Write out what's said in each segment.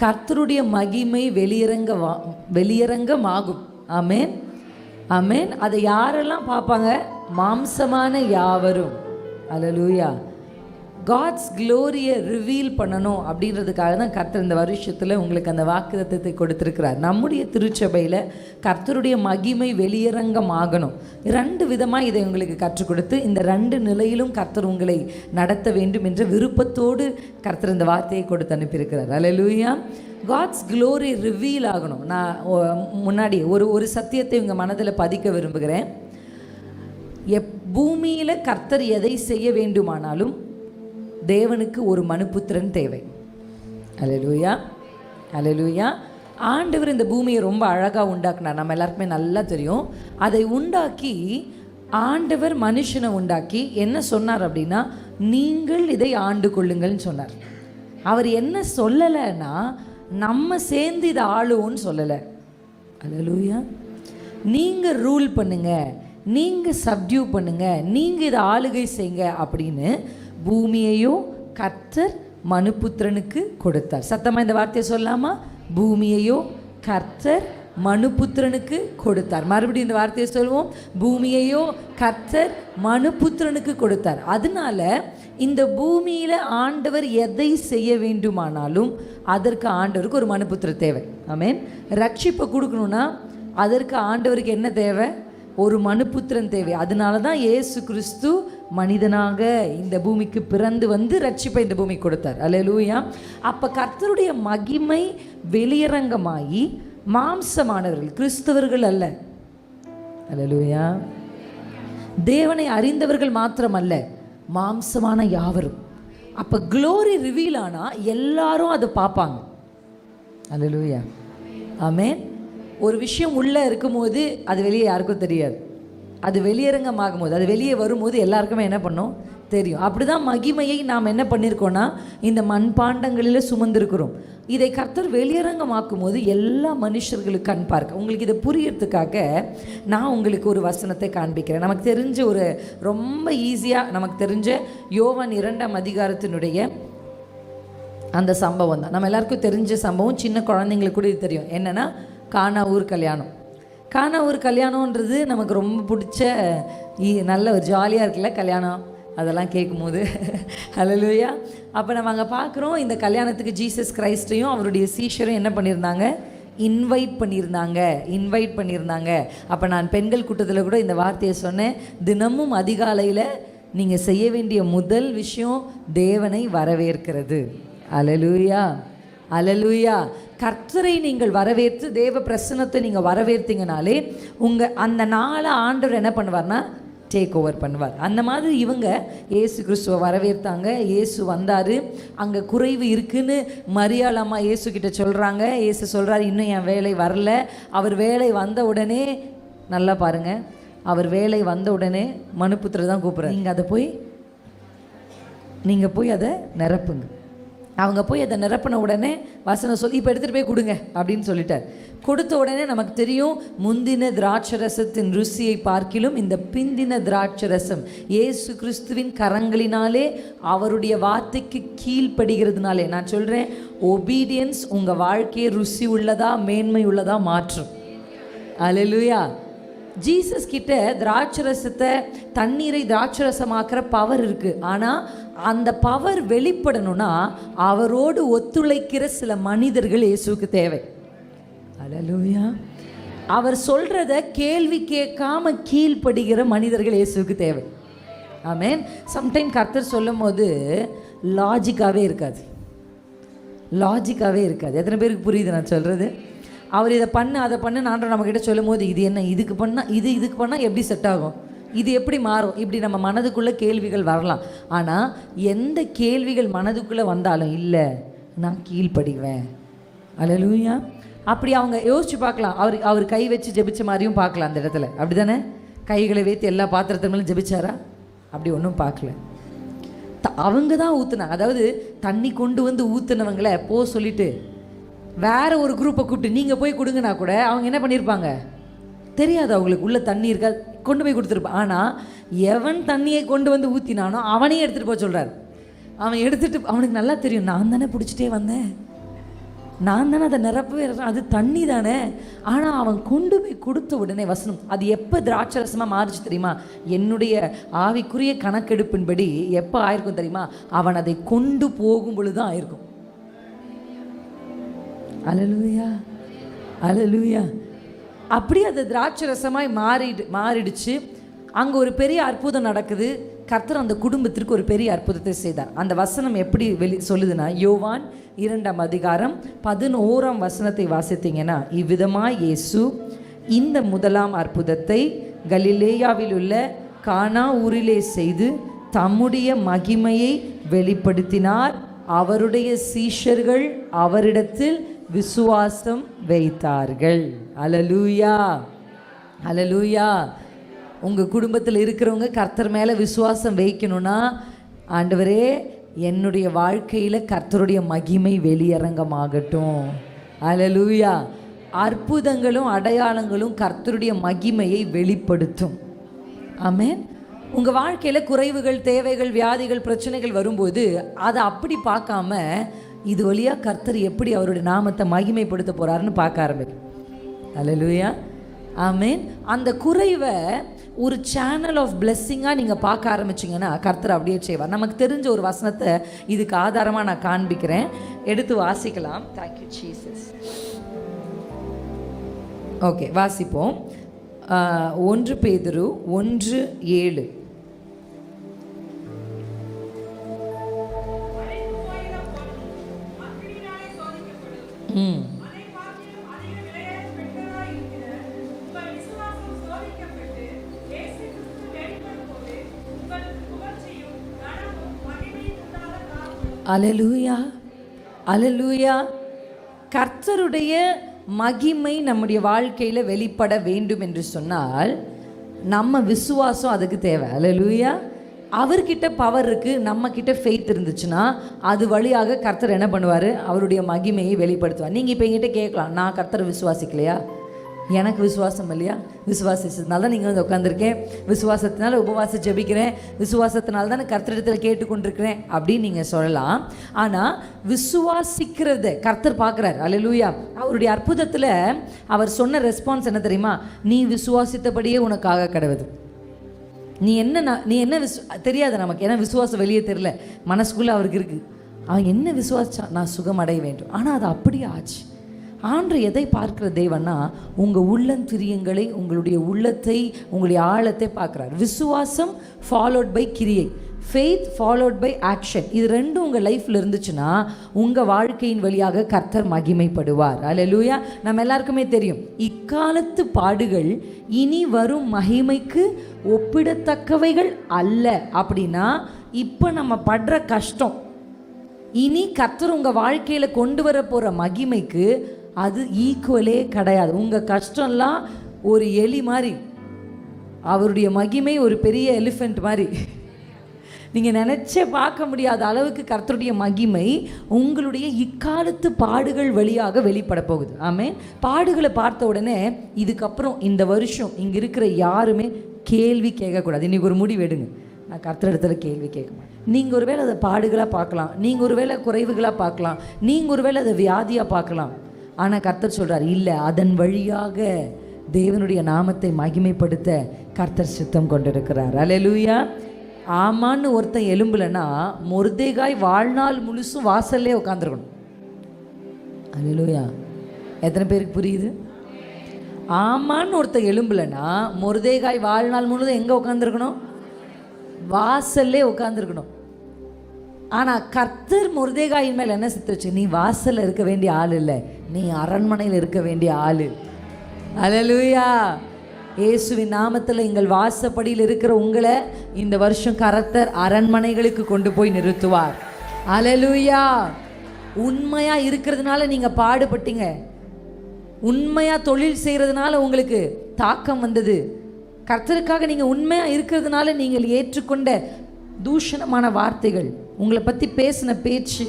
கர்த்தருடைய மகிமை வெளியரங்கமாகும். ஆமேன், ஆமேன். அதை யாரெல்லாம் பார்ப்பாங்க? மாம்சமான யாவரும். அல்லேலூயா. காட்ஸ் க்ளோரியை ரிவீல் பண்ணணும் அப்படின்றதுக்காக தான் கர்த்தர் இந்த வருஷத்தில் உங்களுக்கு அந்த வாக்குத்தத்தத்தை கொடுத்துருக்கிறார். நம்முடைய திருச்சபையில் கர்த்தருடைய மகிமை வெளியரங்கமாகணும். 2 விதமாக இதை உங்களுக்கு கற்றுக் கொடுத்து இந்த 2 நிலையிலும் கர்த்தர் உங்களை நடத்த வேண்டும் என்ற விருப்பத்தோடு கர்த்தர் இந்த வார்த்தையை கொடுத்து அனுப்பியிருக்கிறார். அல்லேலூயா. காட்ஸ் க்ளோரி ரிவீல் ஆகணும். நான் முன்னாடி ஒரு சத்தியத்தை உங்கள் மனதில் பதிக்க விரும்புகிறேன். பூமியில் கர்த்தர் எதை செய்ய வேண்டுமானாலும் தேவனுக்கு ஒரு மனுபுத்திரன் தேவை. அல்லேலூயா, அல்லேலூயா. ஆண்டவர் இந்த பூமியை ரொம்ப அழகாக உண்டாக்குனார். நம்ம எல்லாருக்குமே நல்லா தெரியும். அதை உண்டாக்கி ஆண்டவர் மனுஷனை உண்டாக்கி என்ன சொன்னார் அப்படின்னா, நீங்கள் இதை ஆண்டு கொள்ளுங்கள்னு சொன்னார். அவர் என்ன சொல்லலைன்னா, நம்ம சேர்ந்து இதை ஆளுவோன்னு சொல்லலை. அல்லேலூயா. நீங்கள் ரூல் பண்ணுங்க, நீங்கள் சப்டியூ பண்ணுங்க, நீங்கள் இதை ஆளுகை செய்யுங்க அப்படின்னு பூமியையோ கர்த்தர் மனுபுத்திரனுக்கு கொடுத்தார். சத்தமாக இந்த வார்த்தையை சொல்லாமா? பூமியையோ கர்த்தர் மனுபுத்திரனுக்கு கொடுத்தார். மறுபடியும் இந்த வார்த்தையை சொல்வோம். பூமியையோ கர்த்தர் மனுபுத்திரனுக்கு கொடுத்தார். அதனால இந்த பூமியில் ஆண்டவர் எதை செய்ய வேண்டுமானாலும் அதற்கு ஆண்டவருக்கு ஒரு மனுபுத்திரர் தேவை. ஆமென். ரட்சிப்பை கொடுக்கணும்னா அதற்கு ஆண்டவருக்கு என்ன தேவை? ஒரு மனுபுத்திரன் தேவை. அதனால தான் இயேசு கிறிஸ்து மனிதனாக இந்த பூமிக்கு பிறந்து வந்து ரட்சிப்பை இந்த பூமிக்கு கொடுத்தார். அல்லேலூயா. அப்போ கர்த்தருடைய மகிமை வெளியரங்கமாகி மாம்சமானவர்கள், கிறிஸ்தவர்கள் அல்ல, அல்லேலூயா, தேவனை அறிந்தவர்கள் மாத்திரமல்ல, மாம்சமான யாவரும். அப்போ க்ளோரி ரிவீல் ஆனால் எல்லாரும் அதை பார்ப்பாங்க. அல்லேலூயா, ஆமென். ஒரு விஷயம் உள்ளே இருக்கும்போது அது வெளியே யாருக்கும் தெரியாது. அது வெளியரங்கமாகும் போது, அது வெளியே வரும்போது எல்லாருக்குமே என்ன பண்ணும்? தெரியும். அப்படி தான் மகிமையை நாம் என்ன பண்ணியிருக்கோன்னா இந்த மண்பாண்டங்களில் சுமந்திருக்கிறோம். இதை கர்த்தர் வெளியரங்கமாக்கும் போது எல்லா மனுஷர்களுக்கு கண் பார்க்க. உங்களுக்கு இதை புரியறதுக்காக நான் உங்களுக்கு ஒரு வசனத்தை காண்பிக்கிறேன். நமக்கு தெரிஞ்ச ஒரு ரொம்ப ஈஸியாக நமக்கு தெரிஞ்ச யோவான் 2ஆம் அதிகாரத்தினுடைய அந்த சம்பவம் தான். நம்ம எல்லாருக்கும் தெரிஞ்ச சம்பவம். சின்ன குழந்தைங்களுக்கு கூட இது தெரியும். என்னென்னா கானா ஊர் கல்யாணம். கானா ஊர் கல்யாணன்றது நமக்கு ரொம்ப பிடிச்ச நல்ல ஒரு ஜாலியாக இருக்குல்ல கல்யாணம், அதெல்லாம் கேட்கும்போது. அல்லேலூயா. அப்போ நம்ம அங்கே பார்க்குறோம், இந்த கல்யாணத்துக்கு ஜீசஸ் கிரைஸ்டையும் அவருடைய சீஷரும் என்ன பண்ணியிருந்தாங்க? இன்வைட் பண்ணியிருந்தாங்க. அப்போ நான் பெண்கள் கூட்டத்தில் கூட இந்த வார்த்தையை சொன்னேன். தினமும் அதிகாலையில் நீங்கள் செய்ய வேண்டிய முதல் விஷயம் தேவனை வரவேற்கிறது. அல்லேலூயா, அல்லேலூயா. கர்த்தரை நீங்கள் வரவேற்று தேவ பிரசன்னத்தை நீங்கள் வரவேற்றீங்கனாலே உங்கள் அந்த நாளை ஆண்டவர் என்ன பண்ணுவார்னா டேக் ஓவர் பண்ணுவார். அந்த மாதிரி இவங்க இயேசு கிறிஸ்துவை வரவேற்றாங்க. இயேசு வந்தார். அங்கே குறைவு இருக்குன்னு மரியாள் அம்மா இயேசு கிட்ட சொல்கிறாங்க. இயேசு சொல்கிறார், இன்னும் என் வேலை வரல. அவர் வேலை வந்த உடனே, நல்லா பாருங்கள், அவர் வேலை வந்த உடனே மனுபுத்திரர் தான் கூப்பிட்றாரு. நீங்கள் போய் அதை நிரப்புங்க. அவங்க போய் அதை நிரப்பின உடனே வசனம் சொல்லி இப்போ எடுத்துகிட்டு போய் கொடுங்க அப்படின்னு சொல்லிட்டார். கொடுத்த உடனே நமக்கு தெரியும், முந்தின திராட்சரசத்தின் ருசியை பார்க்கிலும் இந்த பிந்தின திராட்சரசம் இயேசு கிறிஸ்துவின் கரங்களினாலே அவருடைய வார்த்தைக்கு கீழ்ப்படுகிறதுனாலே. நான் சொல்கிறேன், ஒபீடியன்ஸ் உங்கள் வாழ்க்கையை ருசி உள்ளதா மேன்மை உள்ளதா மாற்றும். அல்லேலூயா. ஜீசஸ் கிட்ட திராட்சரசத்தை, தண்ணீரை திராட்சரசமாக்குற பவர் இருக்குது. ஆனால் அந்த பவர் வெளிப்படணும்னா அவரோடு ஒத்துழைக்கிற சில மனிதர்கள் இயேசுக்கு தேவை. அல்லேலூயா. அவர் சொல்கிறத கேள்வி கேட்காம கீழ்ப்படுகிற மனிதர்கள் இயேசுக்கு தேவை. ஆமென். சம்டைம் கர்த்தர் சொல்லும் போது லாஜிக்காகவே இருக்காது. எத்தனை பேருக்கு புரியுது நான் சொல்கிறது? அவர் இதை பண்ணு அதை பண்ணு நான் நம்மக்கிட்ட சொல்லும் போது இது என்ன, இதுக்கு பண்ணால் எப்படி செட் ஆகும், இது எப்படி மாறும், இப்படி நம்ம மனதுக்குள்ளே கேள்விகள் வரலாம். ஆனால் எந்த கேள்விகள் மனதுக்குள்ளே வந்தாலும் இல்லை, நான் கீழ்ப்படிவேன். அல்லேலூயா. அப்படி அவங்க யோசிச்சு பார்க்கலாம். அவர் கை வச்சு ஜெபிச்ச மாதிரியும் பார்க்கலாம் அந்த இடத்துல. அப்படி தானே? கைகளை வைத்து எல்லா பாத்திரத்திலும் ஜெபிச்சாரா? அப்படி ஒன்றும் பார்க்கல. அவங்க தான் ஊற்றுனாங்க. அதாவது தண்ணி கொண்டு வந்து ஊற்றுனவங்களை சொல்லிட்டு வேற ஒரு குரூப்பை கூப்பிட்டு நீங்கள் போய் கொடுங்கன்னா கூட அவங்க என்ன பண்ணியிருப்பாங்க தெரியாது. அவங்களுக்கு உள்ள தண்ணி இருக்கா, கொண்டு போய் கொடுத்துருப்பான். ஆனால் எவன் தண்ணியை கொண்டு வந்து ஊற்றினானோ அவனையே எடுத்துகிட்டு போக சொல்கிறார். அவன் எடுத்துகிட்டு, அவனுக்கு நல்லா தெரியும், நான் தானே பிடிச்சிட்டே வந்தேன், நான் தானே அதை நிரப்பவே, அது தண்ணி தானே. ஆனால் அவன் கொண்டு போய் கொடுத்த உடனே வசனம், அது எப்போ திராட்சரசமாக மாறிச்சு தெரியுமா? என்னுடைய ஆவிக்குரிய கணக்கெடுப்பின்படி எப்போ ஆயிருக்கும் தெரியுமா? அவன் அதை கொண்டு போகும் பொழுது தான் ஆயிருக்கும். அல்லேலூயா, அல்லேலூயா. அப்படியே அது திராட்சரசமாய் மாறிடுச்சு. அங்கே ஒரு பெரிய அற்புதம் நடக்குது. கர்த்தர் அந்த குடும்பத்திற்கு ஒரு பெரிய அற்புதத்தை செய்தார். அந்த வசனம் எப்படி சொல்லுதுன்னா, யோவான் 2ஆம் அதிகாரம் 11ஆம் வசனத்தை வாசித்தீங்கன்னா, இவ்விதமாய் இயேசு இந்த முதலாம் அற்புதத்தை கலிலேயாவில் உள்ள கானா ஊரிலே செய்து தம்முடைய மகிமையை வெளிப்படுத்தினார். அவருடைய சீஷர்கள் அவரிடத்தில் விசுவாசம் வைத்தார்கள். அல்லேலூயா, அல்லேலூயா. உங்கள் குடும்பத்தில் இருக்கிறவங்க கர்த்தர் மேலே விசுவாசம் வைக்கணும்னா, ஆண்டவரே என்னுடைய வாழ்க்கையில் கர்த்தருடைய மகிமை வெளியரங்கமாகட்டும். அல்லேலூயா. அற்புதங்களும் அடையாளங்களும் கர்த்தருடைய மகிமையை வெளிப்படுத்தும். ஆமென். உங்கள் வாழ்க்கையில் குறைவுகள், தேவைகள், வியாதிகள், பிரச்சனைகள் வரும்போது அதை அப்படி பார்க்காம, இது வழியாக கர்த்தர் எப்படி அவருடைய நாமத்தை மகிமைப்படுத்த போகிறாருன்னு பார்க்க ஆரம்பிக்கும். அல்லேலூயா, ஆமென். அந்த குறைவை ஒரு சேனல் ஆஃப் பிளெஸ்ஸிங்காக நீங்கள் பார்க்க ஆரம்பிச்சிங்கன்னா கர்த்தர் அப்படியே செய்வார். நமக்கு தெரிஞ்ச ஒரு வசனத்தை இதுக்கு ஆதாரமாக நான் காண்பிக்கிறேன், எடுத்து வாசிக்கலாம். Thank you Jesus. ஓகே, வாசிப்போம். 1 பேதுரு 1:7. அல்லேலூயா, அல்லேலூயா. கர்த்தருடைய மகிமை நம்முடைய வாழ்க்கையில் வெளிப்பட வேண்டும் என்று சொன்னால் நம்ம விசுவாசம் அதுக்கு தேவை. அல்லேலூயா. அவர்கிட்ட பவர் இருக்குது, நம்மக்கிட்ட ஃபெய்த் இருந்துச்சுன்னா அது வழியாக கர்த்தர் என்ன பண்ணுவார்? அவருடைய மகிமையை வெளிப்படுத்துவார். நீங்கள் இப்போ எங்கிட்ட கேட்கலாம், நான் கர்த்தரை விசுவாசிக்கலையா? எனக்கு விசுவாசம் இல்லையா? விசுவாசிச்சதுனால தான் நீங்கள் வந்து உட்காந்துருக்கேன், விசுவாசத்தினால உபவாசம் ஜெபிக்கிறேன், விசுவாசத்தினால தான் கர்த்தரிடத்தில் கேட்டுக்கொண்டிருக்கிறேன் அப்படின்னு நீங்கள் சொல்லலாம். ஆனால் விசுவாசிக்கிறத கர்த்தர் பார்க்குறாரு. அல்லேலூயா. அவருடைய அற்புதத்தில் அவர் சொன்ன ரெஸ்பான்ஸ் என்ன தெரியுமா? நீ விசுவாசித்தபடியே உனக்காக கடவுது. நீ என்ன தெரியாது நமக்கு, ஏன்னா விசுவாசம் வெளியே தெரியல, மனசுக்குள்ளே அவருக்கு இருக்குது. அவன் என்ன விசுவாசா? நான் சுகம் அடைய வேண்டும். ஆனால் அது அப்படியே ஆச்சு. ஆண்டு எதை பார்க்கிற தேவன்னா, உங்கள் உள்ளந்திரியங்களை, உங்களுடைய உள்ளத்தை, உங்களுடைய ஆழத்தை பார்க்குறார். விசுவாசம் ஃபாலோட் பை கிரியை, ஃபெய்த் ஃபாலோட் பை ஆக்ஷன். இது ரெண்டும் உங்கள் லைஃப்பில் இருந்துச்சுன்னா உங்கள் வாழ்க்கையின் வழியாக கர்த்தர் மகிமைப்படுவார். அல்லேலூயா. நம்ம எல்லாருக்குமே தெரியும், இக்காலத்து பாடுகள் இனி வரும் மகிமைக்கு ஒப்பிடத்தக்கவைகள் அல்ல. அப்படின்னா இப்போ நம்ம படுற கஷ்டம் இனி கர்த்தர் உங்கள் வாழ்க்கையில் கொண்டு வர போகிற மகிமைக்கு அது ஈக்குவலே கிடையாது. உங்கள் கஷ்டம்லாம் ஒரு எலி மாதிரி, அவருடைய மகிமை ஒரு பெரிய எலிஃபெண்ட் மாதிரி. நீங்கள் நினச்சே பார்க்க முடியாத அளவுக்கு கர்த்தருடைய மகிமை உங்களுடைய இக்காலத்து பாடுகள் வழியாக வெளிப்பட போகுது. ஆமென். பாடுகளை பார்த்த உடனே இதுக்கப்புறம் இந்த வருஷம் இங்கே இருக்கிற யாருமே கேள்வி கேட்கக்கூடாது. இன்றைக்கி ஒரு முடிவு எடுங்க, நான் கர்த்தர் இடத்துல கேள்வி கேட்க மாட்டேன். நீங்கள் ஒருவேளை அதை பாடுகளாக பார்க்கலாம், நீங்கள் ஒருவேளை குறைவுகளாக பார்க்கலாம், நீங்கள் ஒருவேளை அதை வியாதியாக பார்க்கலாம். ஆனால் கர்த்தர் சொல்கிறார், இல்லை, அதன் வழியாக தேவனுடைய நாமத்தை மகிமைப்படுத்த கர்த்தர் சித்தம் கொண்டிருக்கிறார். அல்லேலூயா. ஆமான்னு ஒருத்தன் எலும்புலன்னா மொர்தேகாய் வாழ்நாள் முழுசும் வாசல்லே உட்காந்துருக்கணும். அல்லேலூயா. எத்தனை பேருக்கு புரியுது? ஆமான்னு ஒருத்தன் எலும்புலன்னா மொர்தேகாய் வாழ்நாள் முழுதும் எங்கே உட்காந்துருக்கணும்? வாசல்லே உட்காந்துருக்கணும். ஆனால் கர்த்தர் மொர்தேகாயின் மேலே என்ன சித்தரிச்சு? நீ வாசலில் இருக்க வேண்டிய ஆள் இல்லை, நீ அரண்மனையில் இருக்க வேண்டிய ஆள். அல்லேலூயா. இயேசுவின் நாமத்தில் எங்கள் வாசப்படியில் இருக்கிற உங்களை இந்த வருஷம் கர்த்தர் அரண்மனைகளுக்கு கொண்டு போய் நிறுத்துவார். அல்லேலூயா. உண்மையாக இருக்கிறதுனால நீங்கள் பாடுபட்டீங்க, உண்மையாக தொழில் செய்கிறதுனால உங்களுக்கு தாக்கம் வந்தது, கர்த்தருக்காக நீங்கள் உண்மையாக இருக்கிறதுனால நீங்கள் ஏற்றுக்கொண்ட தூஷணமான வார்த்தைகள், உங்களை பற்றி பேசின பேச்சு,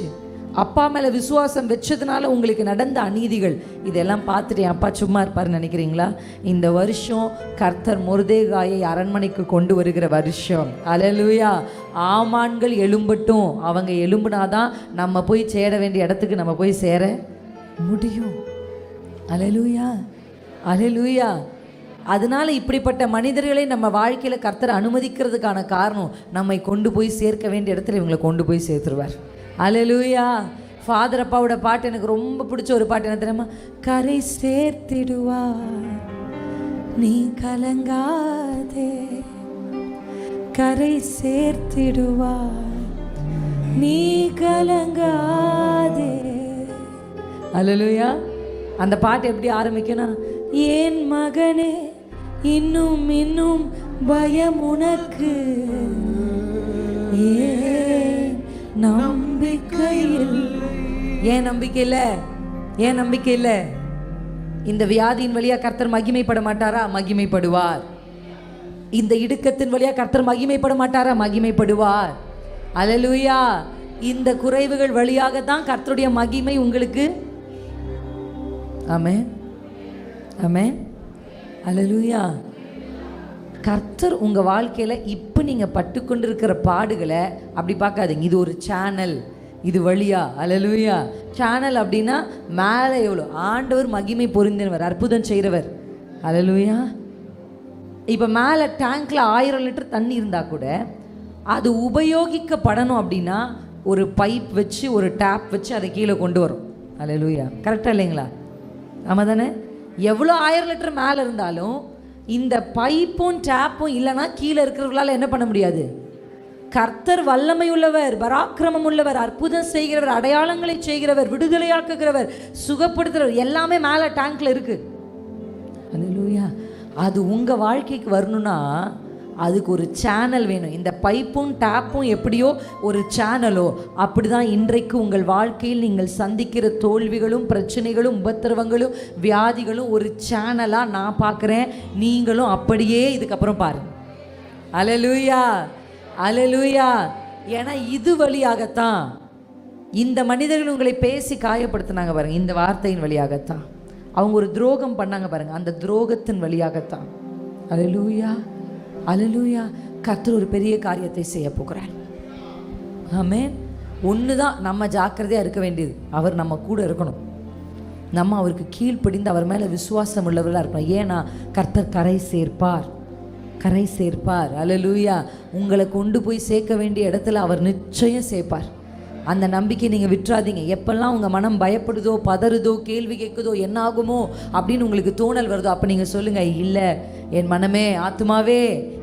அப்பா மேலே விசுவாசம் வச்சதுனால உங்களுக்கு நடந்த அநீதிகள், இதெல்லாம் பார்த்துட்டு அப்பா சும்மா இருப்பாருன்னு நினைக்கிறீங்களா? இந்த வருஷம் கர்த்தர் மொர்தேகாயை அரண்மனைக்கு கொண்டு வருகிற வருஷம். அல்லேலூயா. ஆமான்கள் எழும்பட்டும். அவங்க எழும்புனாதான் நம்ம போய் சேர வேண்டிய இடத்துக்கு நம்ம போய் சேர முடியும். அல்லேலூயா, அல்லேலூயா. அதனால இப்படிப்பட்ட மனிதர்களை நம்ம வாழ்க்கையில் கர்த்தர் அனுமதிக்கிறதுக்கான காரணம், நம்மை கொண்டு போய் சேர்க்க வேண்டிய இடத்துல இவங்களை கொண்டு போய் சேர்த்துருவார். அல்லேலூயா. ஃபாதர் அப்பாவோட பாட்டு எனக்கு ரொம்ப பிடிச்ச ஒரு பாட்டு என்ன தெரியுமா? கரை சேர்த்திடுவார் நீ கலங்காதே, கரை சேர்த்திடுவார் நீ கலங்காதே. அல்லேலூயா. அந்த பாட்டு எப்படி ஆரம்பிக்கணும்? ஏன் மகனே இன்னும் இன்னும் பயம் உனக்கு, ஏன் நம்பிக்கையில். ஏன் நம்பிக்கை இல்லை? ஏன் நம்பிக்கை இல்லை? இந்த வியாதியின் வழியா கர்த்தர் மகிமைப்பட மாட்டாரா? மகிமைப்படுவார். இந்த இடுக்கத்தின் வழியா கர்த்தர் மகிமைப்பட மாட்டாரா? மகிமைப்படுவார். அல்லேலூயா. இந்த குறைவுகள் வழியாக தான் கர்த்தருடைய மகிமை உங்களுக்கு. ஆமென், ஆமென், அல்லேலூயா. கர்த்தர் உங்கள் வாழ்க்கையில் இப்போ நீங்கள் பட்டுக்கொண்டிருக்கிற பாடுகளை அப்படி பார்க்காதீங்க. இது ஒரு சேனல், இது வழியா. அல்லேலூயா. சேனல் அப்படின்னா மேலே எவ்வளோ ஆண்டவர் மகிமை பொருந்தினவர், அற்புதம் செய்கிறவர். அல்லேலூயா. இப்போ மேலே டேங்க்கில் 1000 லிட்டர் தண்ணி இருந்தால் கூட அது உபயோகிக்கப்படணும் அப்படின்னா ஒரு பைப் வச்சு ஒரு டேப் வச்சு அதை கீழே கொண்டு வரும். அல்லேலூயா. கரெக்டாக இல்லைங்களா? ஆமாம் தானே? எவ்வளோ 1000 லிட்டர் மேலே இருந்தாலும் இந்த பைப்பும் டேப்பும் இல்லைன்னா கீழே இருக்கிறவங்களால என்ன பண்ண முடியாது. கர்த்தர் வல்லமை உள்ளவர், பராக்கிரமம் உள்ளவர், அற்புதம் செய்கிறவர், அடையாளங்களை செய்கிறவர், விடுதலையாக்குகிறவர், சுகப்படுத்துகிறவர், எல்லாமே மேலே டேங்க்ல இருக்கு. அல்லேலூயா. அது உங்கள் வாழ்க்கைக்கு வரணும்னா அதுக்கு ஒரு சேனல் வேணும். இந்த பைப்பும் டேப்பும் எப்படியோ ஒரு சேனலோ, அப்படி தான் இன்றைக்கு உங்கள் வாழ்க்கையில் நீங்கள் சந்திக்கிற தோல்விகளும் பிரச்சனைகளும் உபத்திரவங்களும் வியாதிகளும் ஒரு சேனலாக நான் பார்க்குறேன். நீங்களும் அப்படியே இதுக்கப்புறம் பாருங்க. அல்லேலூயா, அல்லேலூயா. ஏன்னா இது வழியாகத்தான் இந்த மனிதர்கள் உங்களை பேசி காயப்படுத்தினாங்க பாருங்க. இந்த வார்த்தையின் வழியாகத்தான் அவங்க ஒரு துரோகம் பண்ணாங்க பாருங்க. அந்த துரோகத்தின் வழியாகத்தான். அல்லேலூயா, அல்லேலூயா. கர்த்தர் ஒரு பெரிய காரியத்தை செய்ய போகிறார். ஆமென். ஒன்று தான் நம்ம ஜாக்கிரதையாக இருக்க வேண்டியது, அவர் நம்ம கூட இருக்கணும். நம்ம அவருக்கு கீழ்ப்படிந்து அவர் மேலே விசுவாசம் உள்ளவர்களாக இருக்கணும். ஏன்னா கர்த்தர் கரை சேர்ப்பார், கரை சேர்ப்பார். அல்லேலூயா. உங்களை கொண்டு போய் சேர்க்க வேண்டிய இடத்துல அவர் நிச்சயம் சேர்ப்பார். அந்த நம்பிக்கை நீங்கள் விட்டுறாதீங்க. எப்பெல்லாம் உங்கள் மனம் பயப்படுதோ, பதறுதோ, கேள்வி கேட்குதோ, என்ன ஆகுமோ அப்படின்னு உங்களுக்கு தோணல் வருதோ, அப்போ நீங்கள் சொல்லுங்கள், இல்லை என் மனமே, ஆத்துமாவே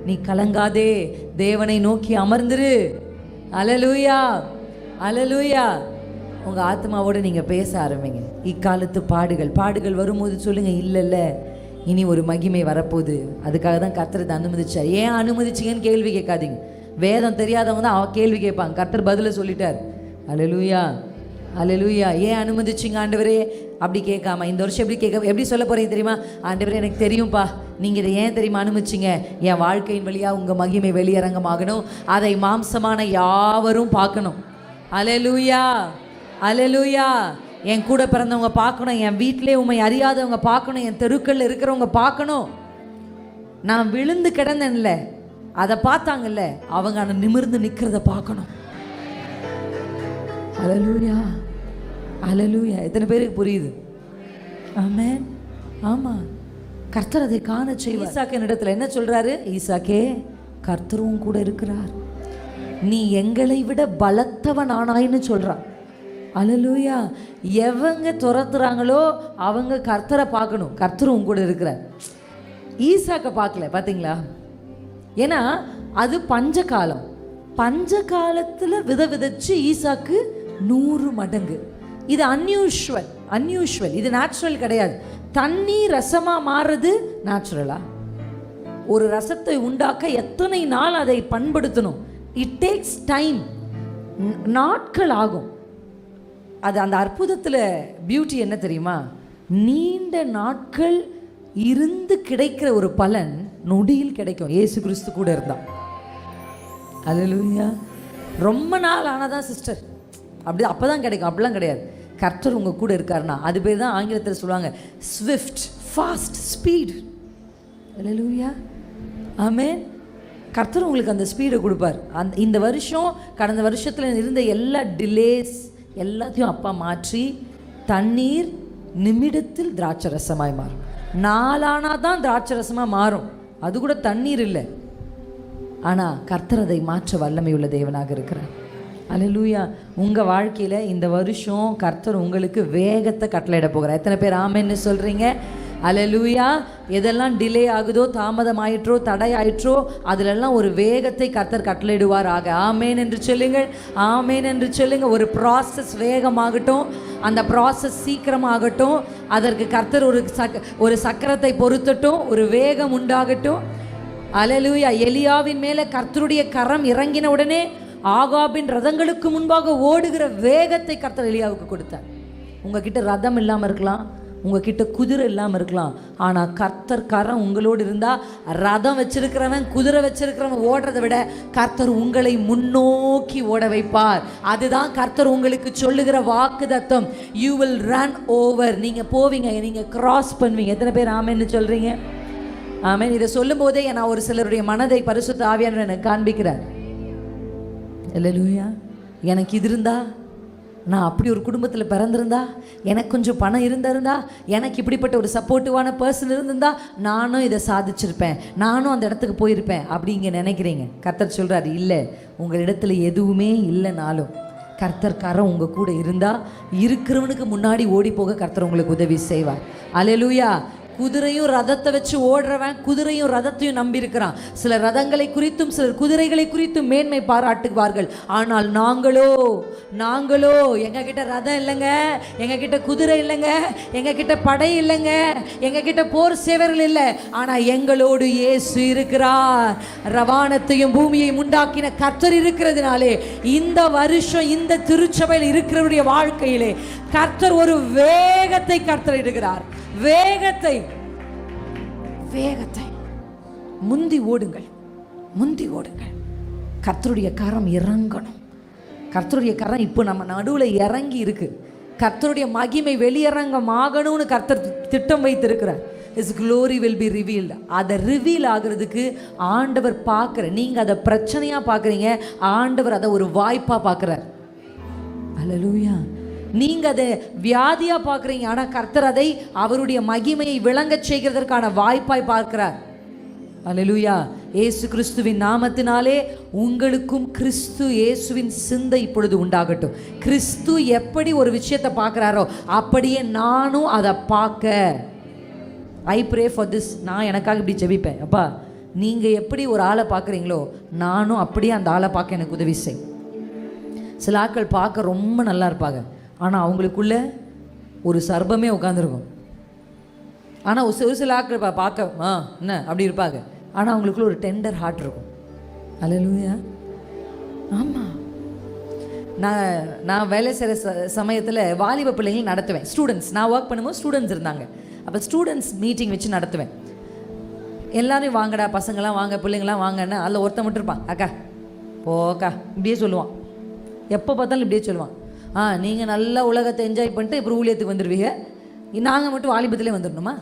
நீ கலங்காதே, தேவனை நோக்கி அமர்ந்துரு. அல்லேலூயா, அல்லேலூயா. உங்கள் ஆத்மாவோடு நீங்கள் பேச ஆரம்பிங்க. இக்காலத்து பாடுகள் வரும்போது சொல்லுங்கள், இல்லைல்ல இனி ஒரு மகிமை வரப்போகுது, அதுக்காக தான் கர்த்தர் அனுமதிச்சார். ஏன் அனுமதிச்சிங்கன்னு கேள்வி கேட்காதீங்க. வேதம் தெரியாதவங்க தான் கேள்வி கேட்பாங்க. கர்த்தர் பதிலை சொல்லிட்டார். அல்லேலூயா, அல்லேலூயா. ஏன் அனுமதிச்சிங்க ஆண்டவரே அப்படி கேட்காம இந்த வருஷம் எப்படி சொல்ல போகிறீங்க தெரியுமா? ஆண்டவரே எனக்கு தெரியும்ப்பா, நீங்கள் இதை ஏன் தெரியுமா அனுமதிச்சிங்க? என் வாழ்க்கையின் வழியாக உங்கள் மகிமை வெளியரங்கமாகணும், அதை மாம்சமான யாவரும் பார்க்கணும். அல்லேலூயா, அல்லேலூயா. என் கூட பிறந்தவங்க பார்க்கணும், என் வீட்டிலே உண்மை அறியாதவங்க பார்க்கணும், என் தெருக்களில் இருக்கிறவங்க பார்க்கணும். நான் விழுந்து கிடந்தேன்ல, அதை பார்த்தாங்கல்ல, அவங்க நிமிர்ந்து நிற்கிறத பார்க்கணும். அல்லேலூயா, அல்லேலூயா. எத்தனை பேருக்கு புரியுது? ஆமென். ஆமாம், கர்த்தர் அதை காண செய்வார். ஈசாக்கின் இடத்துல என்ன சொல்றாரு? ஈசாக்கே, கர்த்தரும் கூட இருக்கிறார், நீ எங்களை விட பலத்தவன் ஆனாயின்னு சொல்றான். அல்லேலூயா. எவங்க துரத்துறாங்களோ அவங்க கர்த்தரை பார்க்கணும். கர்த்தரும் கூட இருக்கிறார். ஈசாக்கை பார்க்கல, பார்த்தீங்களா? ஏன்னா அது பஞ்ச காலம். பஞ்ச காலத்தில் விதைச்சு ஈசாக்கு 100 மடங்கு. இது அன்யூஷுவல். இது நேச்சுரல் கிடையாது. தண்ணி ரசமாக மாறுறது நேச்சுரலா? ஒரு ரசத்தை உண்டாக்க எத்தனை நாள் அதை பண்படுத்தணும்? இட் டேக்ஸ் டைம், நாட்கள் ஆகும். அது அந்த அற்புதத்தில் பியூட்டி என்ன தெரியுமா? நீண்ட நாட்கள் இருந்து கிடைக்கிற ஒரு பலன் நொடியில் கிடைக்கும். இயேசு கிறிஸ்து கூட இருந்தான். அல்லேலூயா. ரொம்ப நாள் ஆனாதான் சிஸ்டர் அப்படி அப்போ தான் கிடைக்கும், அப்படிலாம் கிடையாது. கர்த்தர் உங்கள் கூட இருக்காருன்னா அது பேர் தான் ஆங்கிலத்தில் சொல்லுவாங்க ஸ்விஃப்ட், ஃபாஸ்ட், ஸ்பீட். அல்லேலூயா, ஆமென். கர்த்தர் உங்களுக்கு அந்த ஸ்பீடை கொடுப்பார். இந்த வருஷம் கடந்த வருஷத்தில் இருந்த எல்லா டிலேஸ் எல்லாத்தையும் அப்பா மாற்றி தண்ணீர் நிமிடத்தில் திராட்சரசமாய் மாறும். நாளானால் தான் திராட்சரசமாக மாறும். அது கூட தண்ணீர் இல்லை. ஆனால் கர்த்தர் அதை மாற்ற வல்லமை உள்ள தேவனாக இருக்கிறார். அல்லேலூயா. உங்கள் வாழ்க்கையில் இந்த வருஷம் கர்த்தர் உங்களுக்கு வேகத்தை கட்டளையிட போகிறார். எத்தனை பேர் ஆமென்னு சொல்கிறீங்க? அல்லேலூயா. எதெல்லாம் டிலே ஆகுதோ, தாமதம் ஆயிற்றோ, தடை ஆயிற்றோ, அதிலெல்லாம் ஒரு வேகத்தை கர்த்தர் கட்டளையிடுவார் ஆக. ஆமேன் என்று சொல்லுங்கள், ஆமேன் என்று சொல்லுங்கள். ஒரு ப்ராசஸ் வேகமாகட்டும், அந்த ப்ராசஸ் சீக்கிரமாகட்டும், அதற்கு கர்த்தர் ஒரு சக்கரத்தை பொருத்தட்டும், ஒரு வேகம் உண்டாகட்டும். அல்லேலூயா. எலியாவின் மேலே கர்த்தருடைய கரம் இறங்கின உடனே ஆகாபின் ரதங்களுக்கு முன்பாக ஓடுகிற வேகத்தை கர்த்தர் எலியாவுக்கு கொடுத்தார். உங்ககிட்ட ரதம் இல்லாமல் இருக்கலாம், உங்ககிட்ட குதிரை இல்லாமல் இருக்கலாம், ஆனால் கர்த்தர் கரம் உங்களோடு இருந்தால், ரதம் வச்சிருக்கிறவன் குதிரை வச்சிருக்கிறவன் ஓடுறதை விட கர்த்தர் உங்களை முன்னோக்கி ஓட வைப்பார். அதுதான் கர்த்தர் உங்களுக்கு சொல்லுகிற வாக்கு தத்தம். You will run over. நீங்கள் போவீங்க, நீங்கள் கிராஸ் பண்ணுவீங்க. எத்தனை பேர் ஆமென்னு சொல்கிறீங்க? ஆமென். இதை சொல்லும் போதே நான் ஒரு சிலருடைய மனதை பரிசுத்த ஆவியானவர் எனக்கு காண்பிக்கிறார். அல்லேலூயா. எனக்கு இது இருந்தா, நான் அப்படி ஒரு குடும்பத்தில் பிறந்திருந்தா, எனக்கு கொஞ்சம் பணம் இருந்திருந்தா, எனக்கு இப்படிப்பட்ட ஒரு சப்போர்ட்டிவான பர்சன் இருந்திருந்தா, நானும் இதை சாதிச்சிருப்பேன், நானும் அந்த இடத்துக்கு போயிருப்பேன் அப்படி இங்கே நினைக்கிறீங்க. கர்த்தர் சொல்கிறார், இல்லை, உங்களிடத்துல எதுவுமே இல்லைனாலும் கர்த்தர் கரம் உங்கள் கூட இருந்தால், இருக்கிறவனுக்கு முன்னாடி ஓடி போக கர்த்தர் உங்களுக்கு உதவி செய்வார். அல்லேலூயா. குதிரையும் ரதத்தை வச்சு ஓடுறவன் குதிரையும் ரதத்தையும் நம்பி இருக்கிறான். சில ரதங்களை குறித்தும் சிலர் குதிரைகளை குறித்தும் மேன்மை பாராட்டுவார்கள். ஆனால் நாங்களோ எங்ககிட்ட ரதம் இல்லைங்க, எங்ககிட்ட குதிரை இல்லைங்க, எங்ககிட்ட படை இல்லைங்க, எங்ககிட்ட போர் சேவர்கள் இல்லை, ஆனால் எங்களோடு இயேசு இருக்கிறார். ரவானத்தையும் பூமியையும் உண்டாக்கின கர்த்தர் இருக்கிறதுனாலே இந்த வருஷம் இந்த திருச்சபையில் இருக்கிறவருடைய வாழ்க்கையிலே கர்த்தர் ஒரு வேகத்தை கர்த்தர் இடுகிறார். வேகத்தை முந்தி ஓடுங்கள். கர்த்தருடைய கரம் இறங்கணும். கர்த்தருடைய கரம் இப்போ நம்ம நடுவில் இறங்கி இருக்கு. கர்த்தருடைய மகிமை வெளியரங்கமாகணும்னு கர்த்தர் திட்டம் வைத்திருக்கிறார். His glory will be revealed. அதை ரிவீல் ஆகிறதுக்கு ஆண்டவர் பார்க்குற, நீங்கள் அதை பிரச்சனையாக பார்க்குறீங்க, ஆண்டவர் அதை ஒரு வாய்ப்பாக பார்க்குறார். அல்லேலூயா. நீங்கள் அதை வியாதியாக பார்க்குறீங்க, ஆனால் கர்த்தர் அதை அவருடைய மகிமையை விளங்க செய்கிறதற்கான வாய்ப்பாய் பார்க்கிறார். அல்லேலூயா. இயேசு கிறிஸ்துவின் நாமத்தினாலே உங்களுக்கும் கிறிஸ்து இயேசுவின் சிந்தை இப்பொழுது உண்டாகட்டும். கிறிஸ்து எப்படி ஒரு விஷயத்தை பார்க்குறாரோ அப்படியே நானும் அதை பார்க்க. I pray for this. நான் எனக்காக இப்படி ஜெபிப்பேன். அப்பா, நீங்கள் எப்படி ஒரு ஆளை பார்க்குறீங்களோ நானும் அப்படியே அந்த ஆளை பார்க்க எனக்கு உதவி செய். சில ஆட்கள் பார்க்க ரொம்ப நல்லா இருப்பாங்க, ஆனால் அவங்களுக்குள்ள ஒரு சர்பமே உட்காந்துருக்கும். ஆனால் ஒரு சில ஆட்கள் பார்க்க என்ன அப்படி இருப்பாங்க, ஆனால் அவங்களுக்குள்ள ஒரு டெண்டர் ஹார்ட் இருக்கும். அல்லேலூயா. ஆமாம். நான் வேலை செய்கிற சமயத்தில் வாலிப பிள்ளைங்களை நடத்துவேன். ஸ்டூடெண்ட்ஸ், நான் ஒர்க் பண்ணும்போது ஸ்டூடெண்ட்ஸ் இருந்தாங்க. அப்போ ஸ்டூடெண்ட்ஸ் மீட்டிங் வச்சு நடத்துவேன். எல்லாரும் வாங்கடா, பசங்களாம் வாங்க, பிள்ளைங்களாம் வாங்கன்னா அதில் ஒருத்தன் மட்டும் இருப்பான், அக்கா போக்கா இப்படியே சொல்லுவான். எப்போ பார்த்தாலும் இப்படியே சொல்லுவான். நீங்கள் நல்லா உலகத்தை என்ஜாய் பண்ணிட்டு இப்போ ஊழியத்துக்கு வந்துடுவீங்க, நாங்கள் மட்டும் வாலிபத்திலே வந்துடணுமா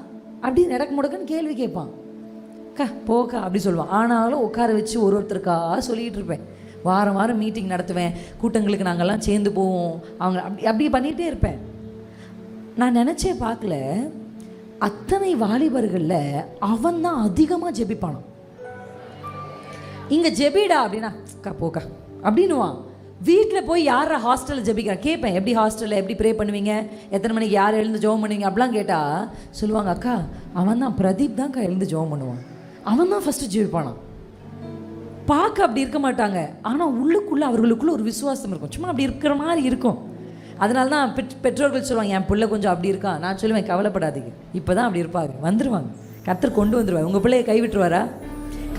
அப்படி நடக்க முடக்குன்னு கேள்வி கேட்பான். அக்கா போக்கா அப்படி சொல்லுவான். ஆனாலும் உட்கார வச்சு ஒருத்தருக்காக சொல்லிகிட்டு இருப்பேன். வாரம் வாரம் மீட்டிங் நடத்துவேன், கூட்டங்களுக்கு நாங்கள்லாம் சேர்ந்து போவோம், அவங்க அப்படி பண்ணிகிட்டே இருப்பேன். நான் நினச்சே பார்க்கல, அத்தனை வாலிபர்களில் அவன் தான் அதிகமாக ஜெபிப்பானான். இங்கே ஜெபிடா அப்படின்னா அக்கா போக்கா அப்படின்னுவான். வீட்டில் போய் யாரை ஹாஸ்டலில் ஜெபிக்கிறான் கேட்பேன். எப்படி ஹாஸ்டலில் எப்படி ப்ரே பண்ணுவீங்க, எத்தனை மணிக்கு யார் எழுந்து ஜெபம் பண்ணுவீங்க அப்படிலாம் கேட்டால் சொல்லுவாங்க, அக்கா அவன் தான் பிரதீப் தான்க்கா எழுந்து ஜெபம் பண்ணுவான், அவன் தான் ஃபஸ்ட்டு ஜெபிப்பானான். பார்க்க அப்படி இருக்க மாட்டாங்க, ஆனால் உள்ளுக்குள்ளே அவர்களுக்குள்ளே ஒரு விசுவாசம் இருக்கும். சும்மா அப்படி இருக்கிற மாதிரி இருக்கும். அதனால தான் பெற்றோர்கள் சொல்லுவாங்க, என் பிள்ளை கொஞ்சம் அப்படி இருக்கான். நான் சொல்லுவேன், கவலைப்படாதீங்க, இப்போ தான் அப்படி இருப்பாங்க, வந்துடுவாங்க, கர்த்தர் கொண்டு வந்துடுவார். உங்கள் பிள்ளையை கைவிட்டுருவாரா?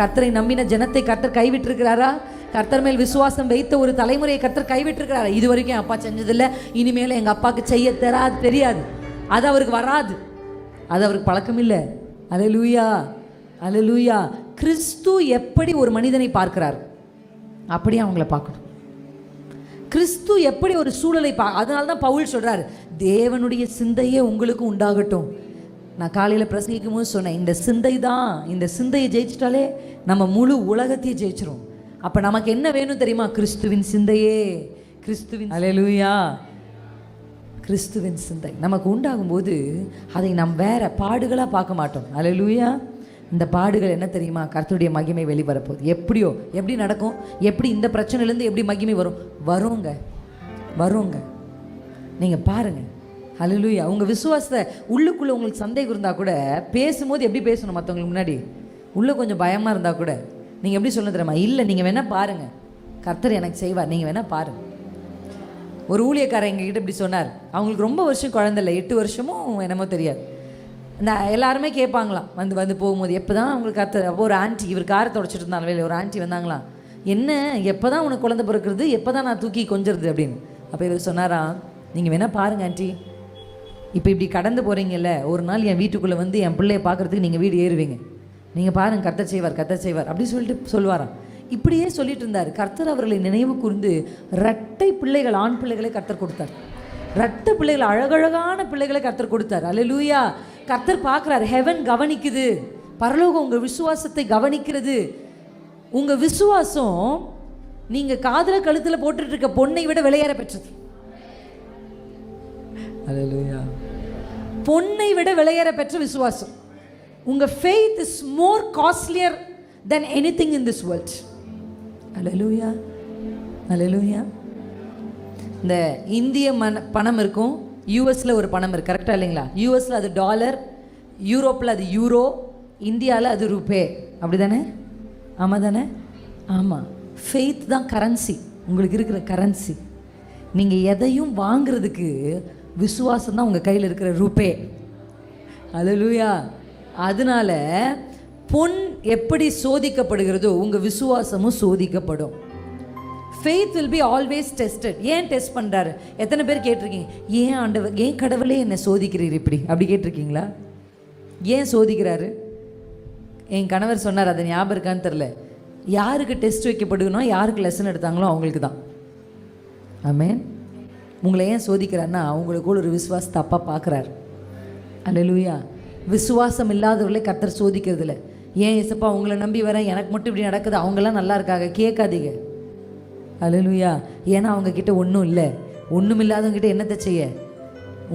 கர்த்தரை நம்பின ஜனத்தை கர்த்தர் கைவிட்டிருக்கிறாரா? கர்த்தர் மேல் விசுவாசம் வைத்த ஒரு தலைமுறையை கர்த்தர் கைவிட்டிருக்கிறாரா? இது வரைக்கும் என் அப்பா செஞ்சதில்லை, இனிமேல் எங்கள் அப்பாவுக்கு செய்ய தெரியாது, அது அவருக்கு வராது, அது அவருக்கு பழக்கம் இல்லை. அல்லேலூயா, அல்லேலூயா. கிறிஸ்து எப்படி ஒரு மனிதனை பார்க்கிறார் அப்படியே அவங்கள பார்க்கணும். கிறிஸ்து எப்படி ஒரு சூழலை அதனால தான் பவுல் சொல்கிறார், தேவனுடைய சிந்தையே உங்களுக்கு உண்டாகட்டும். நான் காலையில் பிரசங்கிக்கும் போது சொன்னேன், இந்த சிந்தை தான், இந்த சிந்தையை ஜெயிச்சிட்டாலே நம்ம முழு உலகத்தையே ஜெயிச்சிரும். அப்போ நமக்கு என்ன வேணும் தெரியுமா? கிறிஸ்துவின் சிந்தையே, கிறிஸ்துவின். அல்லேலூயா. கிறிஸ்துவின் சிந்தை நமக்கு உண்டாகும்போது அதை நாம் வேற பாடுகளாக பார்க்க மாட்டோம். அல்லேலூயா. இந்த பாடுகள் என்ன தெரியுமா? கர்த்தருடைய மகிமை வெளிவரப்போகுது. எப்படியோ எப்படி நடக்கும்? எப்படி இந்த பிரச்சனையிலேருந்து எப்படி மகிமை வருங்க. நீங்கள் பாருங்கள். அல்லேலூயா. உங்கள் விசுவாசத்தை உள்ளுக்குள்ளே உங்களுக்கு சந்தேகம் இருந்தால் கூட பேசும்போது எப்படி பேசணும் மற்றவங்களுக்கு முன்னாடி? உள்ளே கொஞ்சம் பயமாக இருந்தால் கூட நீங்கள் எப்படி சொல்ல தெரியுமா? இல்லை, நீங்கள் வேணால் பாருங்கள், கர்த்தர் எனக்கு செய்வார், நீங்கள் வேணால் பாருங்கள். ஒரு ஊழியக்காரர் எங்ககிட்ட இப்படி சொன்னார். அவங்களுக்கு ரொம்ப வருஷம் குழந்தை இல்லை, 8 வருஷமும் என்னமோ தெரியாது. இந்த எல்லாருமே கேட்பாங்களாம் வந்து போகும்போது, எப்போ தான் அவங்களுக்கு கர்த்தர். அப்போ ஒரு ஆண்டி, இவர் காரை தொடச்சிட்டு இருந்தாங்க, ஒரு ஆண்டி வந்தாங்களாம். என்ன, எப்போ தான் உனக்கு குழந்தை பிறக்கிறது, எப்போ தான் நான் தூக்கி கொஞ்சிறது அப்படின்னு. அப்போ இவர் சொன்னாராம், நீங்கள் வேணால் பாருங்கள் ஆண்டி, இப்போ இப்படி கடந்து போகிறீங்கல்ல, ஒரு நாள் என் வீட்டுக்குள்ளே வந்து என் பிள்ளையை பார்க்குறதுக்கு நீங்கள் வீடு ஏறுவீங்க, நீங்கள் பாருங்கள், கர்த்தர் செய்வார் அப்படி சொல்லிட்டு சொல்லுவாராம். இப்படியே சொல்லிட்டு இருந்தார். கர்த்தர் அவர்களை நினைவு கூர்ந்து இரட்டை பிள்ளைகள், ஆண் பிள்ளைகளை கர்த்தர் கொடுத்தார். இரட்டை பிள்ளைகள், அழகழகான பிள்ளைகளை கர்த்தர் கொடுத்தார். அல்லேலூயா. கர்த்தர் பார்க்குறார், ஹெவன் கவனிக்குது, பரலோகம் உங்கள் விசுவாசத்தை கவனிக்கிறது. உங்கள் விசுவாசம் நீங்கள் காதில் கழுத்தில் போட்டுட்டு இருக்க பொண்ணை விட விலையேற பெற்றது. அல்லேலூயா. பொன்னை விட விலையேற பெற்ற விசுவாசம். உங்கள் faith is more costlier than anything in this world. அல்லேலூயா. அல்லேலூயா. இந்த இந்திய பணம் இருக்கும், யூஎஸில் ஒரு பணம் இருக்குது, கரெக்டாக இல்லைங்களா? யூஎஸில் அது டாலர், யூரோப்பில் அது யூரோ, இந்தியாவில் அது ரூபே. அப்படி தானே? ஆமாம் தானே? ஆமாம். ஃபெய்த் தான் கரன்சி, உங்களுக்கு இருக்கிற கரன்சி. நீங்கள் எதையும் வாங்கிறதுக்கு விசுவாசம் தான் உங்கள் கையில் இருக்கிற ரூபே. அல்லேலூயா. அதனால பொன் எப்படி சோதிக்கப்படுகிறதோ உங்கள் விசுவாசமும் சோதிக்கப்படும். Faith will be always tested. ஏன் டெஸ்ட் பண்ணுறாரு? எத்தனை பேர் கேட்டிருக்கீங்க, ஏன் ஆண்டவர், ஏன் கடவுளே என்னை சோதிக்கிறீர் இப்படி, அப்படி கேட்டிருக்கீங்களா? ஏன் சோதிக்கிறாரு? என் கணவர் சொன்னார், அது ஞாபகம் இருக்கான்னு தெரில, யாருக்கு டெஸ்ட் வைக்கப்படுகணும், யாருக்கு லெசன் எடுத்தாங்களோ அவங்களுக்கு தான். ஆமென். உங்களை ஏன் சோதிக்கிறாருன்னா அவங்களுக்குள்ள ஒரு விசுவாசத்தை அப்பா பார்க்குறாரு. அல்லேலூயா. விசுவாசம் இல்லாதவர்களே கர்த்தர் சோதிக்கிறது இல்லை. ஏன் இசப்பா உங்களை நம்பி வரேன், எனக்கு மட்டும் இப்படி நடக்குது, அவங்களாம் நல்லா இருக்காங்க, கேட்காதீங்க. அல்லேலூயா. ஏன்னா அவங்கக்கிட்ட ஒன்றும் இல்லை. ஒன்றும் இல்லாதவங்ககிட்ட என்னத்தை செய்ய?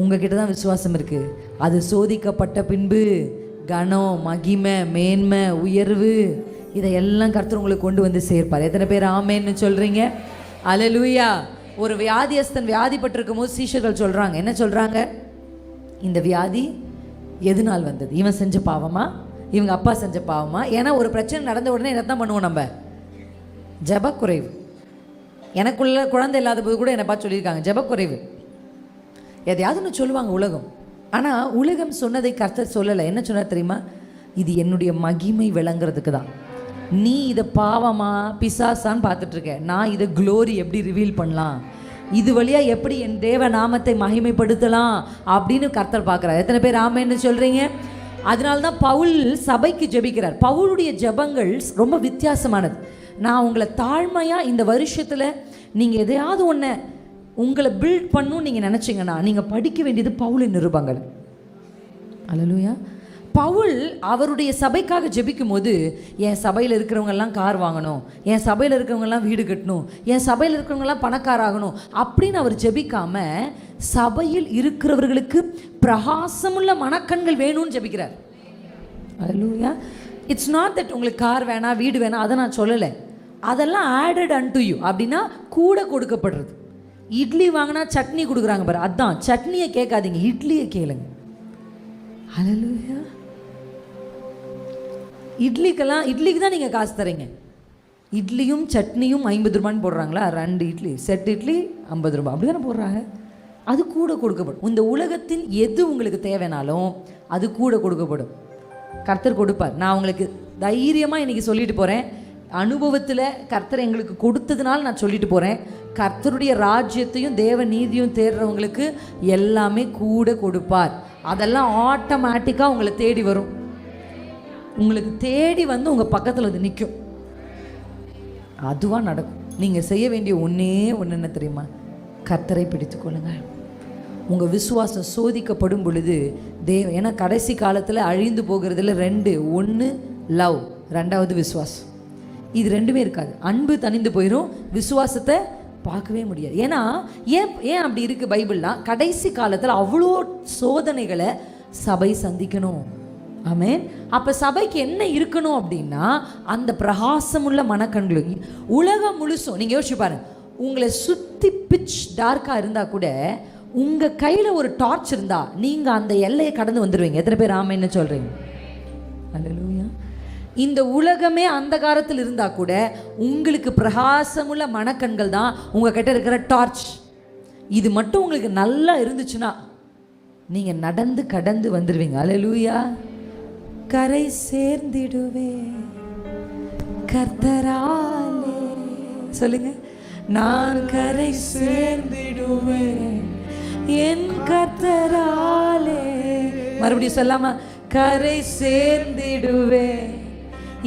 உங்ககிட்ட தான் விசுவாசம் இருக்குது. அது சோதிக்கப்பட்ட பின்பு கனம், மகிமை, மேன்மை, உயர்வு, இதையெல்லாம் கர்த்தர் உங்களுக்கு கொண்டு வந்து சேர்ப்பார். எத்தனை பேர் ஆமேன்னு சொல்கிறீங்க? அல்லேலூயா. ஒரு வியாதியஸ்தன் வியாதிப்பட்டிருக்கும் போது சீஷர்கள் சொல்கிறாங்க, என்ன சொல்கிறாங்க? இந்த வியாதி எதனால் வந்தது? இவன் செஞ்ச பாவமா, இவங்க அப்பா செஞ்ச பாவமா? ஏன்னா ஒரு பிரச்சனை நடந்த உடனே என்ன தான் பண்ணுவோம் நம்ம? ஜெபக்குறைவு. எனக்குள்ள குழந்தை இல்லாத போது கூட என்னை பார்த்து சொல்லியிருக்காங்க, ஜெபக்குறைவு. எதையாவது ஒன்று சொல்லுவாங்க உலகம். ஆனால் உலகம் சொன்னதை கர்த்தர் சொல்லலை. என்ன சொன்னார் தெரியுமா? இது என்னுடைய மகிமை விளங்குறதுக்கு தான். நீ இதை பாவமா பிசாசான்னு பார்த்துட்ருக்க, நான் இதை க்ளோரி எப்படி ரிவீல் பண்ணலாம், இது வழியாக எப்படி என் தேவ நாமத்தை மகிமைப்படுத்தலாம் அப்படின்னு கர்த்தர் பார்க்குறார். எத்தனை பேர் ஆமேன்னு சொல்கிறீங்க? அதனால்தான் பவுல் சபைக்கு ஜெபிக்கிறார். பவுலுடைய ஜெபங்கள் ரொம்ப வித்தியாசமானது. நான் உங்களை தாழ்மையாக இந்த வருஷத்தில் நீங்கள் எதையாவது ஒன்று உங்களை பில்ட் பண்ணணும்னு நீங்கள் நினச்சிங்கன்னா நீங்கள் படிக்க வேண்டியது பவுலின் நிருபங்கள். அல்லேலூயா. பவுல் அவருடைய சபைக்காக ஜெபிக்கும் போது, என் சபையில் இருக்கிறவங்கெல்லாம் கார் வாங்கணும், என் சபையில் இருக்கிறவங்கெல்லாம் வீடு கட்டணும், என் சபையில் இருக்கிறவங்கெல்லாம் பணக்காராகணும் அப்படின்னு அவர் ஜெபிக்காம சபையில் இருக்கிறவர்களுக்கு பிரகாசமுள்ள மனக்கண்கள் வேணும்னு ஜெபிக்கிறார். அல்லேலூயா. இட்ஸ் நாட் தட் உங்களுக்கு கார் வேணாம், வீடு வேணாம், அதை நான் சொல்லலை. அதெல்லாம் ஆடட் அன்டு யூ, அப்படின்னா கூட கொடுக்கப்படுறது. இட்லி வாங்கினா சட்னி கொடுக்குறாங்க பாரு, அதான். சட்னியை கேட்காதீங்க, இட்லியை கேளுங்க. அல்லேலூயா. இட்லிக்கு தான் நீங்கள் காசு தரீங்க. இட்லியும் சட்னியும் 50 ரூபான்னு போடுறாங்களா? 2 இட்லி செட் இட்லி 50 ரூபா, அப்படி தானே போடுறாங்க. அது கூட கொடுக்கப்படும். இந்த உலகத்தில் எது உங்களுக்கு தேவைனாலும் அது கூட கொடுக்கப்படும். கர்த்தர் கொடுப்பார். நான் உங்களுக்கு தைரியமாக இன்றைக்கி சொல்லிட்டு போகிறேன். அனுபவத்தில் கர்த்தர் எங்களுக்கு கொடுத்ததுனால நான் சொல்லிட்டு போகிறேன். கர்த்தருடைய ராஜ்யத்தையும் தேவ நீதியும் தேடுறவங்களுக்கு எல்லாமே கூட கொடுப்பார். அதெல்லாம் ஆட்டோமேட்டிக்காக உங்களை தேடி வரும். உங்களுக்கு தேடி வந்து உங்கள் பக்கத்தில் அது நிற்கும். அதுவாக நடக்கும். நீங்கள் செய்ய வேண்டிய ஒன்றே ஒன்று என்ன தெரியுமா? கர்த்தரை பிடித்து கொள்ளுங்கள். உங்கள் விசுவாசம் சோதிக்கப்படும் பொழுது ஏன்னா கடைசி காலத்தில் அழிந்து போகிறதுல 2, ஒன்று லவ், 2வது விசுவாசம். இது 2மே இருக்காது. அன்பு தணிந்து போயிடும், விசுவாசத்தை பார்க்கவே முடியாது. ஏன்னா ஏன் அப்படி இருக்குது பைபிள்னா, கடைசி காலத்தில் அவ்வளோ சோதனைகளை சபை சந்திக்கணும். ஆமென். அப்போ சபைக்கு என்ன இருக்கணும் அப்படின்னா, அந்த பிரகாசமுள்ள மனக்கண்கள். உலகம் முழுசும் நீங்கள் யோசிச்சு பாருங்க, உங்களை சுற்றி பிச் டார்க்காக இருந்தால் கூட உங்கள் கையில் ஒரு டார்ச் இருந்தால் நீங்கள் அந்த எல்லையை கடந்து வந்துடுவீங்க. எத்தனை பேர் ஆமென்னு சொல்கிறீங்க? அல்லேலூயா. இந்த உலகமே அந்தகாரத்தில் இருந்தால் கூட உங்களுக்கு பிரகாசமுள்ள மனக்கண்கள் தான் உங்ககிட்ட இருக்கிற டார்ச். இது மட்டும் உங்களுக்கு நல்லா இருந்துச்சுன்னா நீங்கள் நடந்து கடந்து வந்துடுவீங்க. அல்லேலூயா. கரை சேர்ந்திடுவே கர்த்தராலே. சொல்லுங்க, நான் கரை சேர்ந்திடுவேன் என் கர்த்தராலே. மறுபடியும் சொல்லாமா? கரை சேர்ந்திடுவேன்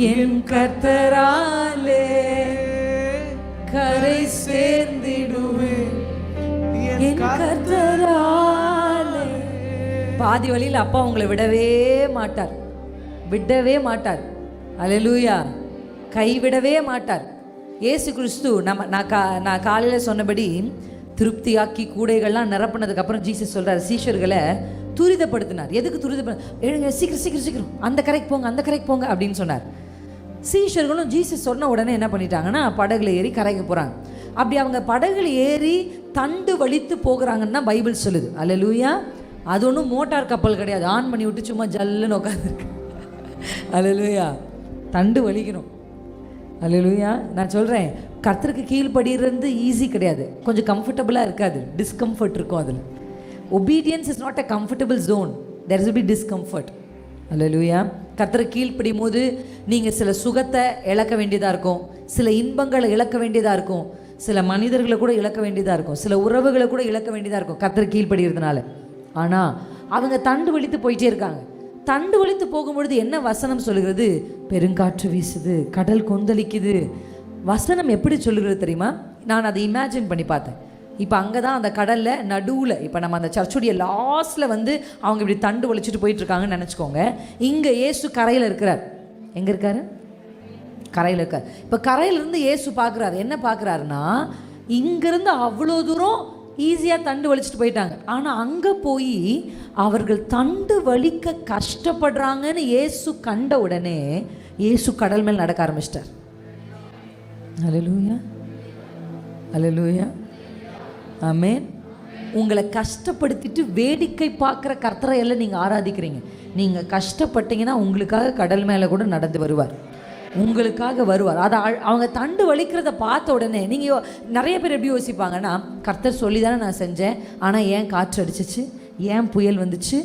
என் கர்த்தராலே, கரை சேர்ந்திடுவேன் என் கர்த்தராலே. பாதி வழியில் அப்பா உங்களை விடவே மாட்டார், விடவே மாட்டார். அல்லேலூயா. கைவிடவே மாட்டார். இயேசு கிறிஸ்து நான் காலையில் சொன்னபடி திருப்தியாக்கி கூடைகள்லாம் நிரப்பினதுக்கப்புறம் ஜீசஸ் சொல்கிறார், சீஷர்களை துரிதப்படுத்தினார். எதுக்கு எழுங்க, சீக்கிரம் சீக்கிரம் சீக்கிரம் அந்த கரைக்கு போங்க, அந்த கரைக்கு போங்க அப்படின்னு சொன்னார். சீஷர்களும் ஜீசஸ் சொன்ன உடனே என்ன பண்ணிட்டாங்கன்னா, படகுல ஏறி கரைக்கு போகிறாங்க. அப்படி அவங்க படகுல ஏறி தண்டு வலித்து போகிறாங்கன்னு தான் பைபிள் சொல்லுது. அல்லேலூயா. அது ஒன்றும் மோட்டார் கப்பல் கிடையாது, ஆன் பண்ணி விட்டு சும்மா ஜல்லுன்னு உட்காந்துருக்கு. அல்லேலூயா. தண்டு வலிக்கணும். அல்லேலூயா. நான் சொல்கிறேன், கர்த்தருக்கு கீழ்படிறது ஈஸி கிடையாது, கொஞ்சம் கம்ஃபர்டபுளாக இருக்காது, டிஸ்கம்ஃபர்ட் இருக்கும் அதில். Obedience is not a comfortable zone, there is be discomfort. Hallelujah. கர்த்தருக்கு கீழ்ப்படியும் போது நீங்கள் சில சுகத்தை இழக்க வேண்டியதாக இருக்கும், சில இன்பங்களை இழக்க வேண்டியதாக இருக்கும், சில மனிதர்களை கூட இழக்க வேண்டியதாக இருக்கும், சில உறவுகளை கூட இழக்க வேண்டியதாக இருக்கும் கர்த்தருக்கு கீழ்ப்படுகிறதுனால. ஆனால் அவங்க தண்டு வலித்து போயிட்டே இருக்காங்க. தண்டு வலித்து போகும்பொழுது என்ன வசனம் சொல்லுகிறது? பெருங்காற்று வீசுது, கடல் கொந்தளிக்குது. வசனம் எப்படி சொல்லுகிறது தெரியுமா? நான் அதை இமேஜின் பண்ணி பார்த்தேன். இப்போ அங்கே தான் அந்த கடலில் நடுவில், இப்போ நம்ம அந்த சர்ச்சுடைய லாஸ்ட்டில் வந்து அவங்க இப்படி தண்டு வலிச்சுட்டு போயிட்டுருக்காங்கன்னு நினச்சிக்கோங்க. இங்கே இயேசு கரையில் இருக்கிறார். எங்கே இருக்கார்? கரையில் இருக்கார். இப்போ கரையிலேருந்து இயேசு பார்க்குறாரு. என்ன பார்க்குறாருன்னா, இங்கேருந்து அவ்வளோ தூரம் ஈஸியாக தண்டு வலிச்சுட்டு போயிட்டாங்க. ஆனால் அங்கே போய் அவர்கள் தண்டு வலிக்க கஷ்டப்படுறாங்கன்னு இயேசு கண்ட உடனே இயேசு கடல் மேல் நடக்க ஆரம்பிச்சிட்டார். அல்லேலூயா. அல்லேலூயா. ஆமென். உங்களை கஷ்டப்படுத்திட்டு வேடிக்கை பார்க்குற கர்த்தரை எல்லாம் நீங்கள் ஆராதிக்கிறீங்க. நீங்கள் கஷ்டப்பட்டீங்கன்னா உங்களுக்காக கடல் மேலே கூட நடந்து வருவார், உங்களுக்காக வருவார். அதை அவங்க தண்டு வலிக்கிறத பார்த்த உடனே நீங்கள் நிறைய பேர் எப்படி யோசிப்பாங்கன்னா, கர்த்தர் சொல்லி தானே நான் செஞ்சேன், ஆனால் ஏன் காற்று அடிச்சிச்சு, ஏன் புயல் வந்துச்சு?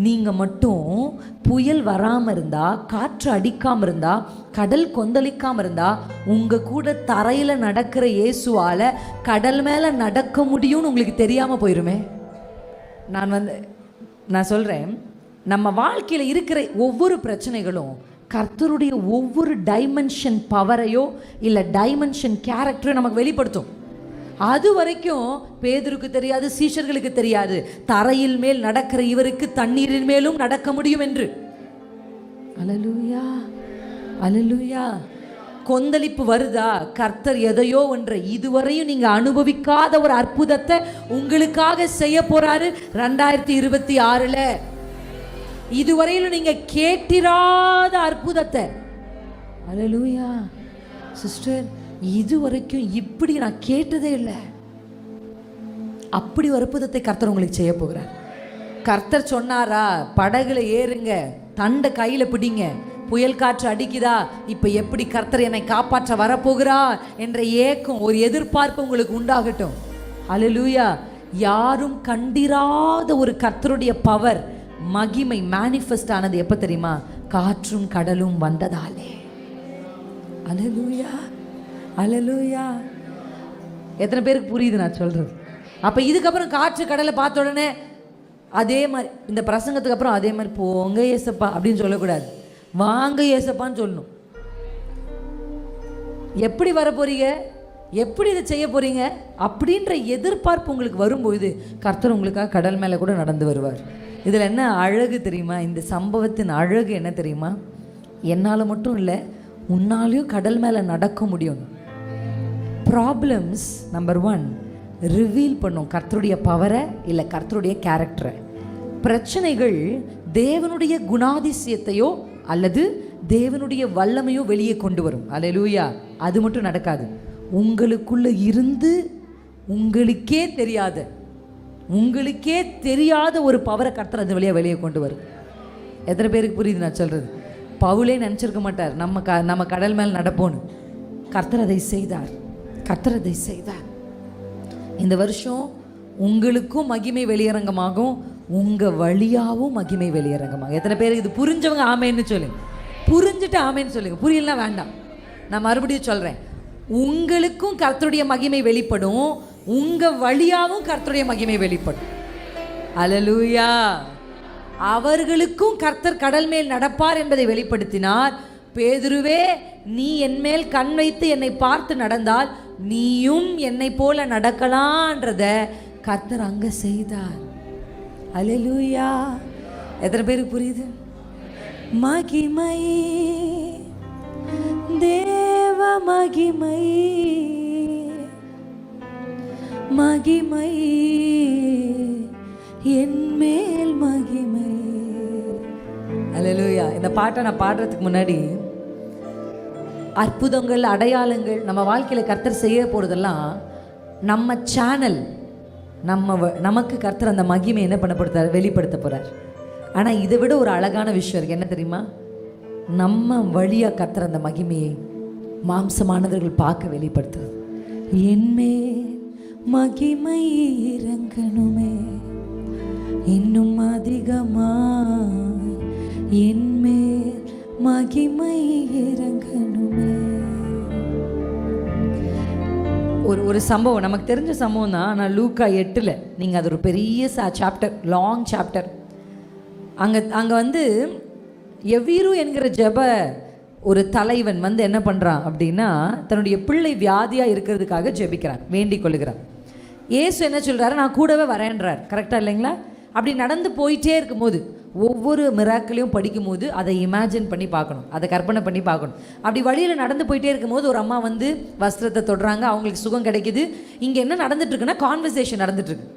நீங்கள் மட்டும் புயல் வராமல் இருந்தால், காற்று அடிக்காமல் இருந்தால், கடல் கொந்தளிக்காமல் இருந்தால், உங்கள் கூட தரையில் நடக்கிற இயேசுவால் கடல் மேலே நடக்க முடியும்னு உங்களுக்கு தெரியாமல் போயிருமே. நான் சொல்கிறேன், நம்ம வாழ்க்கையில் இருக்கிற ஒவ்வொரு பிரச்சனைகளும் கர்த்தருடைய ஒவ்வொரு டைமென்ஷன் பவரையோ இல்லை டைமென்ஷன் கேரக்டரையோ நமக்கு வெளிப்படுத்தும். அது வரைக்கும் பேதுருக்கு தெரியாது, சீஷர்களுக்கு தெரியாது, தரையில் மேல் நடக்கிற இவருக்கு தண்ணீரின் மேலும் நடக்க முடியும் என்று. அல்லேலூயா. அல்லேலூயா. கொந்தளிப்பு வருதா? கர்த்தர் எதையோ ஒன்றை இதுவரையும் நீங்க அனுபவிக்காத ஒரு அற்புதத்தை உங்களுக்காக செய்ய போறாரு 2026. இதுவரையிலும் நீங்க கேட்டிராத அற்புதத்தை. அல்லேலூயா. சிஸ்டர், இதுவரைக்கும் இப்படி நான் கேட்டதே இல்லை. அப்படி ஒரு அற்புதத்தை கர்த்தர் உங்களுக்கு செய்ய போகிறார். கர்த்தர் சொன்னாரா, படகுல ஏறுங்க, தண்டை கையில பிடிங்க, புயல் காற்று அடிக்குதா, இப்ப எப்படி கர்த்தர் என்னை காப்பாற்ற வரப்போகிறா என்ற ஏக்கம், ஒரு எதிர்பார்ப்பு உங்களுக்கு உண்டாகட்டும். அல்லேலூயா. யாரும் கண்டிராத ஒரு கர்த்தருடைய பவர், மகிமை மேனிஃபெஸ்ட் ஆனது எப்ப தெரியுமா? காற்றும் கடலும் வந்ததாலே. அல்லேலூயா. அல்லேலூயா. எத்தனை பேருக்கு புரியுது நான் சொல்றது? அப்ப இதுக்கப்புறம் காற்று கடலை பார்த்த உடனே அதே மாதிரி, இந்த பிரசங்கத்துக்கு அப்புறம் அதே மாதிரி போங்க ஏசப்பா அப்படின்னு சொல்லக்கூடாது, வாங்க ஏசப்பான்னு சொல்லணும். எப்படி வர போறீங்க, எப்படி இதை செய்ய போறீங்க அப்படின்ற எதிர்பார்ப்பு உங்களுக்கு வரும்போது கர்த்தர் உங்களுக்காக கடல் மேலே கூட நடந்து வருவார். இதில் என்ன அழகு தெரியுமா? இந்த சம்பவத்தின் அழகு என்ன தெரியுமா? என்னால் மட்டும் இல்லை, உன்னாலையும் கடல் மேலே நடக்க முடியும். ப்ராப்ளம்ஸ் நம்பர் 1 ரிவீல் பண்ணும் கர்த்தருடைய பவரை இல்லை கர்த்தருடைய கேரக்டரை. பிரச்சனைகள் தேவனுடைய குணாதிசயத்தையோ அல்லது தேவனுடைய வல்லமையோ வெளியே கொண்டு வரும். அல்லேலூயா. அது மட்டும் நடக்காது. உங்களுக்குள்ள இருந்து உங்களுக்கே தெரியாத ஒரு பவரை கர்த்தர் அது வழியாக வெளியே கொண்டு வரும். எத்தனை பேருக்கு புரியுது நான் சொல்கிறது? பவுலே நினச்சிருக்க மாட்டார் நம்ம கடல் மேல் நடப்போன்னு. கர்த்தர் அதை செய்தார். இந்த வருஷம் உங்களுக்கும் மகிமை வெளியரங்கமாகும், உங்கள் வழியாகவும் மகிமை வெளியரங்கமாகும். எத்தனை பேருக்கு இது புரிஞ்சவங்க ஆமேன்னு சொல்லுங்க. புரிஞ்சுட்டு ஆமேன்னு சொல்லுங்க. புரியலாம் வேண்டாம். நான் மறுபடியும் சொல்கிறேன். உங்களுக்கும் கர்த்தருடைய மகிமை வெளிப்படும், உங்கள் வழியாகவும் கர்த்தருடைய மகிமை வெளிப்படும். அல்லேலூயா. அவர்களுக்கும் கர்த்தர் கடல் மேல் நடப்பார் என்பதை வெளிப்படுத்தினார். பேதுருவே, நீ என் மேல் கண் வைத்து என்னை பார்த்து நடந்தால் நீயும் என்னை போல நடக்கலான்றத கர்த்தர் அங்க செய்தார். அல்லேலூயா. எத்தனை பேருக்கு புரியுது? மகிமை, தேவ மகிமை, மகிமை என் மேல் மகிமை. அல்லேலூயா. இந்த பாட்டை நான் பாடுறதுக்கு முன்னாடி அற்புதங்கள், அடையாளங்கள் நம்ம வாழ்க்கையில் கர்த்தர் செய்ய போகிறதெல்லாம் நம்ம சேனல், நமக்கு கர்த்தர் அந்த மகிமை என்ன பண்ணப்படுத்தார்? வெளிப்படுத்த போகிறார். ஆனால் இதை விட ஒரு அழகான விஷயம் இருக்குது. என்ன தெரியுமா? நம்ம வழியாக கர்த்தர் அந்த மகிமையை மாம்சமானவர்கள் பார்க்க வெளிப்படுத்துறது. என்மேல் மகிமை இறங்கணுமே, இன்னும் அதிகமாக என்மேல் மகிமை இறங்கணுமே. ஒரு சம்பவம் நமக்கு தெரிஞ்ச சம்பவம் தான். ஆனால் லூக்கா 8 நீங்கள் அது ஒரு பெரிய சாப்டர், லாங் சாப்டர். அங்கே வந்து எவ்வீரு என்கிற ஜெப ஒரு தலைவன் வந்து என்ன பண்ணுறான் அப்படின்னா, தன்னுடைய பிள்ளை வியாதியாக இருக்கிறதுக்காக ஜெபிக்கிறான், வேண்டிக் கொள்ளுகிறான். ஏசு என்ன சொல்கிறாரு? நான் கூடவே வரேன்றார். கரெக்டாக இல்லைங்களா? அப்படி நடந்து போயிட்டே இருக்கும்போது ஒவ்வொரு மிராக்கிளையும் படிக்கும்போது அதை இமேஜின் பண்ணி பார்க்கணும், அதை கற்பனை பண்ணி பார்க்கணும். அப்படி வழியில் நடந்து போயிட்டே இருக்கும்போது ஒரு அம்மா வந்து வஸ்திரத்தை தொடுறாங்க, அவங்களுக்கு சுகம் கிடைக்கிது. இங்கே என்ன நடந்துட்டுருக்குன்னா கான்வர்சேஷன் நடந்துட்டுருக்கு.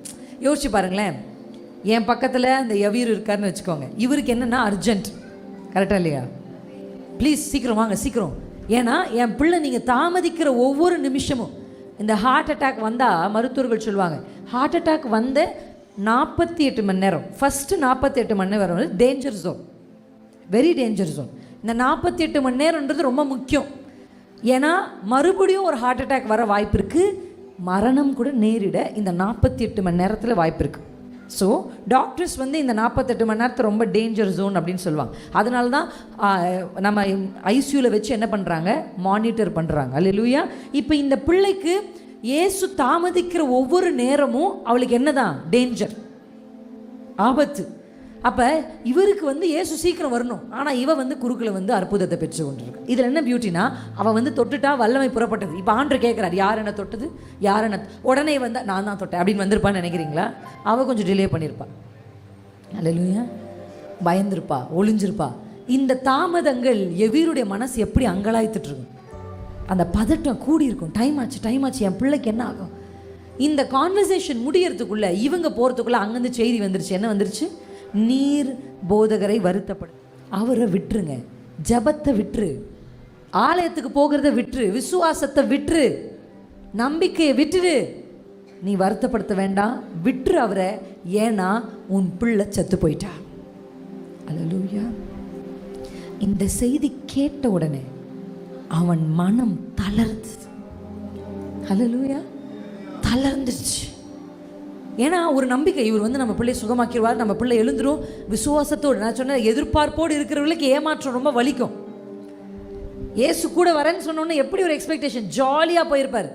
யோசிச்சு பாருங்களேன். என் பக்கத்தில் இந்த எவ்வீரு இருக்காருன்னு வச்சுக்கோங்க. இவருக்கு என்னென்னா அர்ஜென்ட். கரெக்டாக இல்லையா? ப்ளீஸ் சீக்கிரம் வாங்க, சீக்கிரம். ஏன்னா என் பிள்ளை நீங்கள் தாமதிக்கிற ஒவ்வொரு நிமிஷமும், இந்த ஹார்ட் அட்டாக் வந்தால் மருத்துவர்கள் சொல்லுவாங்க, ஹார்ட் அட்டாக் வந்து 48 மணி நேரம், ஃபஸ்ட்டு 48 மணி நேரம் வந்து danger zone, very danger zone. இந்த 48 மணி நேரம்ன்றது ரொம்ப முக்கியம். ஏன்னா மறுபடியும் ஒரு ஹார்ட் அட்டாக் வர வாய்ப்பு இருக்குது, மரணம் கூட நேரிட இந்த 48 மணி நேரத்தில் வாய்ப்பு இருக்குது. ஸோ டாக்டர்ஸ் வந்து இந்த 48 மணி நேரத்தை ரொம்ப டேஞ்சர் ஜோன் அப்படின்னு சொல்லுவாங்க. அதனால தான் நம்ம ஐசியூவில் வச்சு என்ன பண்ணுறாங்க? மானிட்டர் பண்ணுறாங்க. அல்லேலூயா. இப்போ இந்த பிள்ளைக்கு இயேசு தாமதிக்கிற ஒவ்வொரு நேரமும் அவளுக்கு என்னதான்? டேஞ்சர், ஆபத்து. அப்போ இவருக்கு வந்து இயேசு சீக்கிரம் வரணும், ஆனால் இவ வந்து குறுக்கில் வந்து அற்புதத்தை பெற்று கொண்டிருக்கு. இதில் என்ன பியூட்டினா, அவள் வந்து தொட்டுட்டா வல்லமை புறப்பட்டது. இப்போ ஆண்டவர் கேட்குறாரு, யார் என்ன தொட்டது, யார் என்ன? உடனே வந்து நான் தான் தொட்டேன் அப்படின்னு வந்திருப்பான்னு நினைக்கிறீங்களா? அவள் கொஞ்சம் டிலே பண்ணியிருப்பாள். அல்லேலூயா. பயந்துருப்பா, ஒளிஞ்சிருப்பா. இந்த தாமதங்கள் எவ்வீருடைய மனசு எப்படி அங்கலாய்த்துட்ருக்கும், அந்த பதட்டம் கூடியிருக்கும். டைம் ஆச்சு, என் பிள்ளைக்கு என்ன ஆகும்? இந்த கான்வர்சேஷன் முடியறதுக்குள்ளே, இவங்க போகிறதுக்குள்ளே அங்கேருந்து செய்தி வந்துருச்சு. என்ன வந்துருச்சு? நீர் போதகரை வருத்தப்படு, அவரை விட்டுருங்க, ஜபத்தை விட்டுரு, ஆலயத்துக்கு போகிறத விட்டுரு, விசுவாசத்தை விட்டுரு, நம்பிக்கையை விட்டுரு, நீ வருத்தப்படுத்த வேண்டாம், விட்டுரு அவரை, ஏன்னா உன் பிள்ளை செத்து போயிட்டா. அல்லேலூயா. இந்த செய்தி கேட்ட உடனே அவன் மனம் தளர்ந்தது. அல்லேலூயா. தளர்ந்துச்சு. ஏன்னா ஒரு நம்பிக்கை, இவர் வந்து நம்ம பிள்ளையை சுகமாக்கிடுவார், நம்ம பிள்ளை எழுந்துரும் விசுவாசத்தோடு. நான் சொன்ன எதிர்பார்ப்போடு இருக்கிறவர்களுக்கு ஏமாற்றம் ரொம்ப வலிக்கும். ஏசு கூட வரேன்னு சொன்னோன்னே எப்படி ஒரு எக்ஸ்பெக்டேஷன், ஜாலியாக போயிருப்பார்.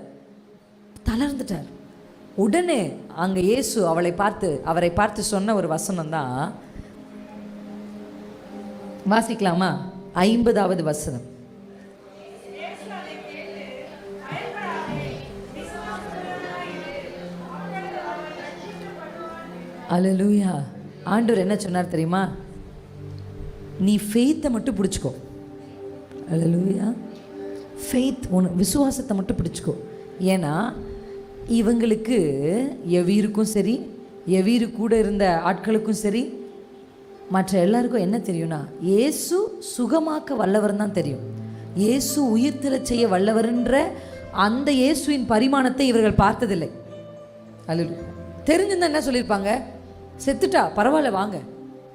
தளர்ந்துட்டார். உடனே அங்கே இயேசு அவரை பார்த்து சொன்ன ஒரு வசனம் தான், வாசிக்கலாமா? 50வது வசனம். அல்லேலூயா. ஆண்டவர் என்ன சொன்னார் தெரியுமா? நீ ஃபெய்த்தை மட்டும் பிடிச்சிக்கோ. அல்லேலூயா. ஃபெய்த், விசுவாசத்தை மட்டும் பிடிச்சிக்கோ. ஏன்னா இவங்களுக்கு எவீருக்கும் சரி, எவீரு கூட இருந்த ஆட்களுக்கும் சரி, மற்ற எல்லாருக்கும் என்ன தெரியும்னா இயேசு சுகமாக்க வல்லவர் தான் தெரியும். இயேசு உயிர்த்தெழ செய்ய வல்லவர்ன்ற அந்த இயேசுவின் பரிமாணத்தை இவர்கள் பார்த்ததில்லை. அல்ல, தெரிஞ்சிருந்தா என்ன சொல்லியிருப்பாங்க? செத்துட்டா பரவாயில்ல, வாங்க,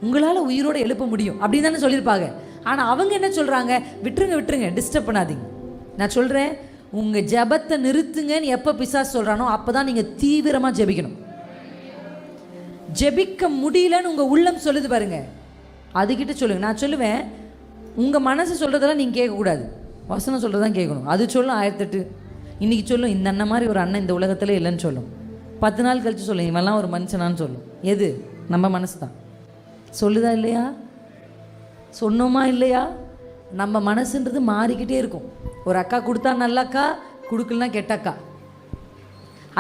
உங்களால் உயிரோடு எழுப்ப முடியும் அப்படின்னு தானே சொல்லியிருப்பாங்க. ஆனால் அவங்க என்ன சொல்கிறாங்க? விட்டுருங்க விட்டுருங்க, டிஸ்டர்ப் பண்ணாதீங்க. நான் சொல்கிறேன், உங்கள் ஜெபத்தை நிறுத்துங்கன்னு எப்போ பிசாசு சொல்கிறானோ அப்போ தான் நீங்கள் தீவிரமாக ஜெபிக்கணும். ஜெபிக்க முடியலன்னு உங்கள் உள்ளம் சொல்லுது பாருங்க, அதுக்கிட்ட சொல்லுங்கள். நான் சொல்லுவேன், உங்கள் மனசு சொல்கிறதெல்லாம் நீங்கள் கேட்கக்கூடாது, வசனம் சொல்கிறதான் கேட்கணும். அது சொல்லும் 1008, இன்றைக்கி சொல்லும் இந்த அண்ணன் மாதிரி ஒரு அண்ணன் இந்த உலகத்தில் இல்லைன்னு சொல்லும். 10 நாள் கழித்து சொல்லும் இவெல்லாம் ஒரு மனுஷனான்னு சொல்லும். எது? நம்ம மனசு தான் சொல்லுதா இல்லையா? சொன்னோமா இல்லையா? நம்ம மனசுன்றது மாறிக்கிட்டே இருக்கும். ஒரு அக்கா கொடுத்தா நல்ல அக்கா, கொடுக்கலனா கெட்ட அக்கா.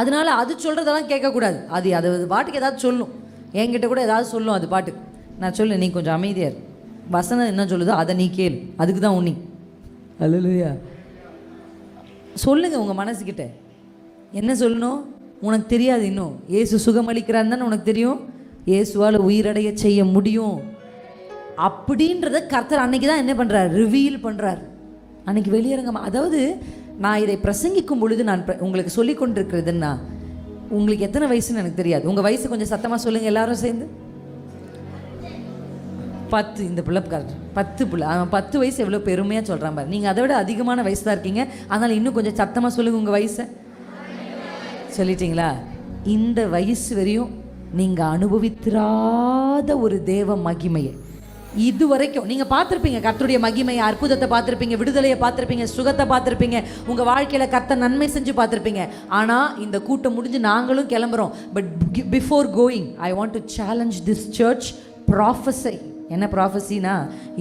அதனால அது சொல்கிறதெல்லாம் கேட்கக்கூடாது. அது பாட்டுக்கு ஏதாவது சொல்லும், என்கிட்ட கூட ஏதாவது சொல்லும் அது பாட்டுக்கு. நான் சொல்லு, நீ கொஞ்சம் அமைதியார், வசனம் என்ன சொல்லுதோ அதை நீ கேளு, அதுக்கு தான் உன்னி. அல்லேலூயா. சொல்லுங்கள் உங்கள் மனசுக்கிட்ட என்ன சொல்லணும். உனக்கு தெரியாது, இன்னும் இயேசு சுகமளிக்கிறான்னு தானே உனக்கு தெரியும். இயேசுவால் உயிரடைய செய்ய முடியும் அப்படின்றத கர்த்தர் அன்னைக்கு தான் என்ன பண்ணுறார்? ரிவீல் பண்ணுறார். அன்னைக்கு வெளியரங்கமாக, அதாவது நான் இதை பிரசங்கிக்கும் பொழுது நான் உங்களுக்கு சொல்லி கொண்டிருக்கிறதுன்னா, உங்களுக்கு எத்தனை வயசுன்னு எனக்கு தெரியாது. உங்கள் வயசு கொஞ்சம் சத்தமாக சொல்லுங்கள் எல்லாரும் சேர்ந்து. 10. இந்த பிள்ளைக்காரர் 10 பிள்ளை, அவன் 10 வயசு எவ்வளோ பெருமையாக சொல்கிறான் பாரு. நீங்கள் அதை விட அதிகமான வயசு தான் இருக்கீங்க, அதனால் இன்னும் கொஞ்சம் சத்தமாக சொல்லுங்கள் உங்கள் வயசை. சொல்லிட்டீங்களா? இந்த வயசு வரையும் நீங்கள் அனுபவித்திராத ஒரு தேவ மகிமையை இது வரைக்கும் நீங்கள் பார்த்துருப்பீங்க. கர்த்தருடைய மகிமையை, அற்புதத்தை பார்த்துருப்பீங்க, விடுதலையை பார்த்துருப்பீங்க, சுகத்தை பார்த்துருப்பீங்க, உங்கள் வாழ்க்கையில் கர்த்தர் நன்மை செஞ்சு பார்த்துருப்பீங்க. ஆனால் இந்த கூட்டம் முடிஞ்சு நாங்களும் கிளம்புறோம். But before going I want to challenge this church. ப்ராஃபஸை என்ன ப்ராஃபஸினா,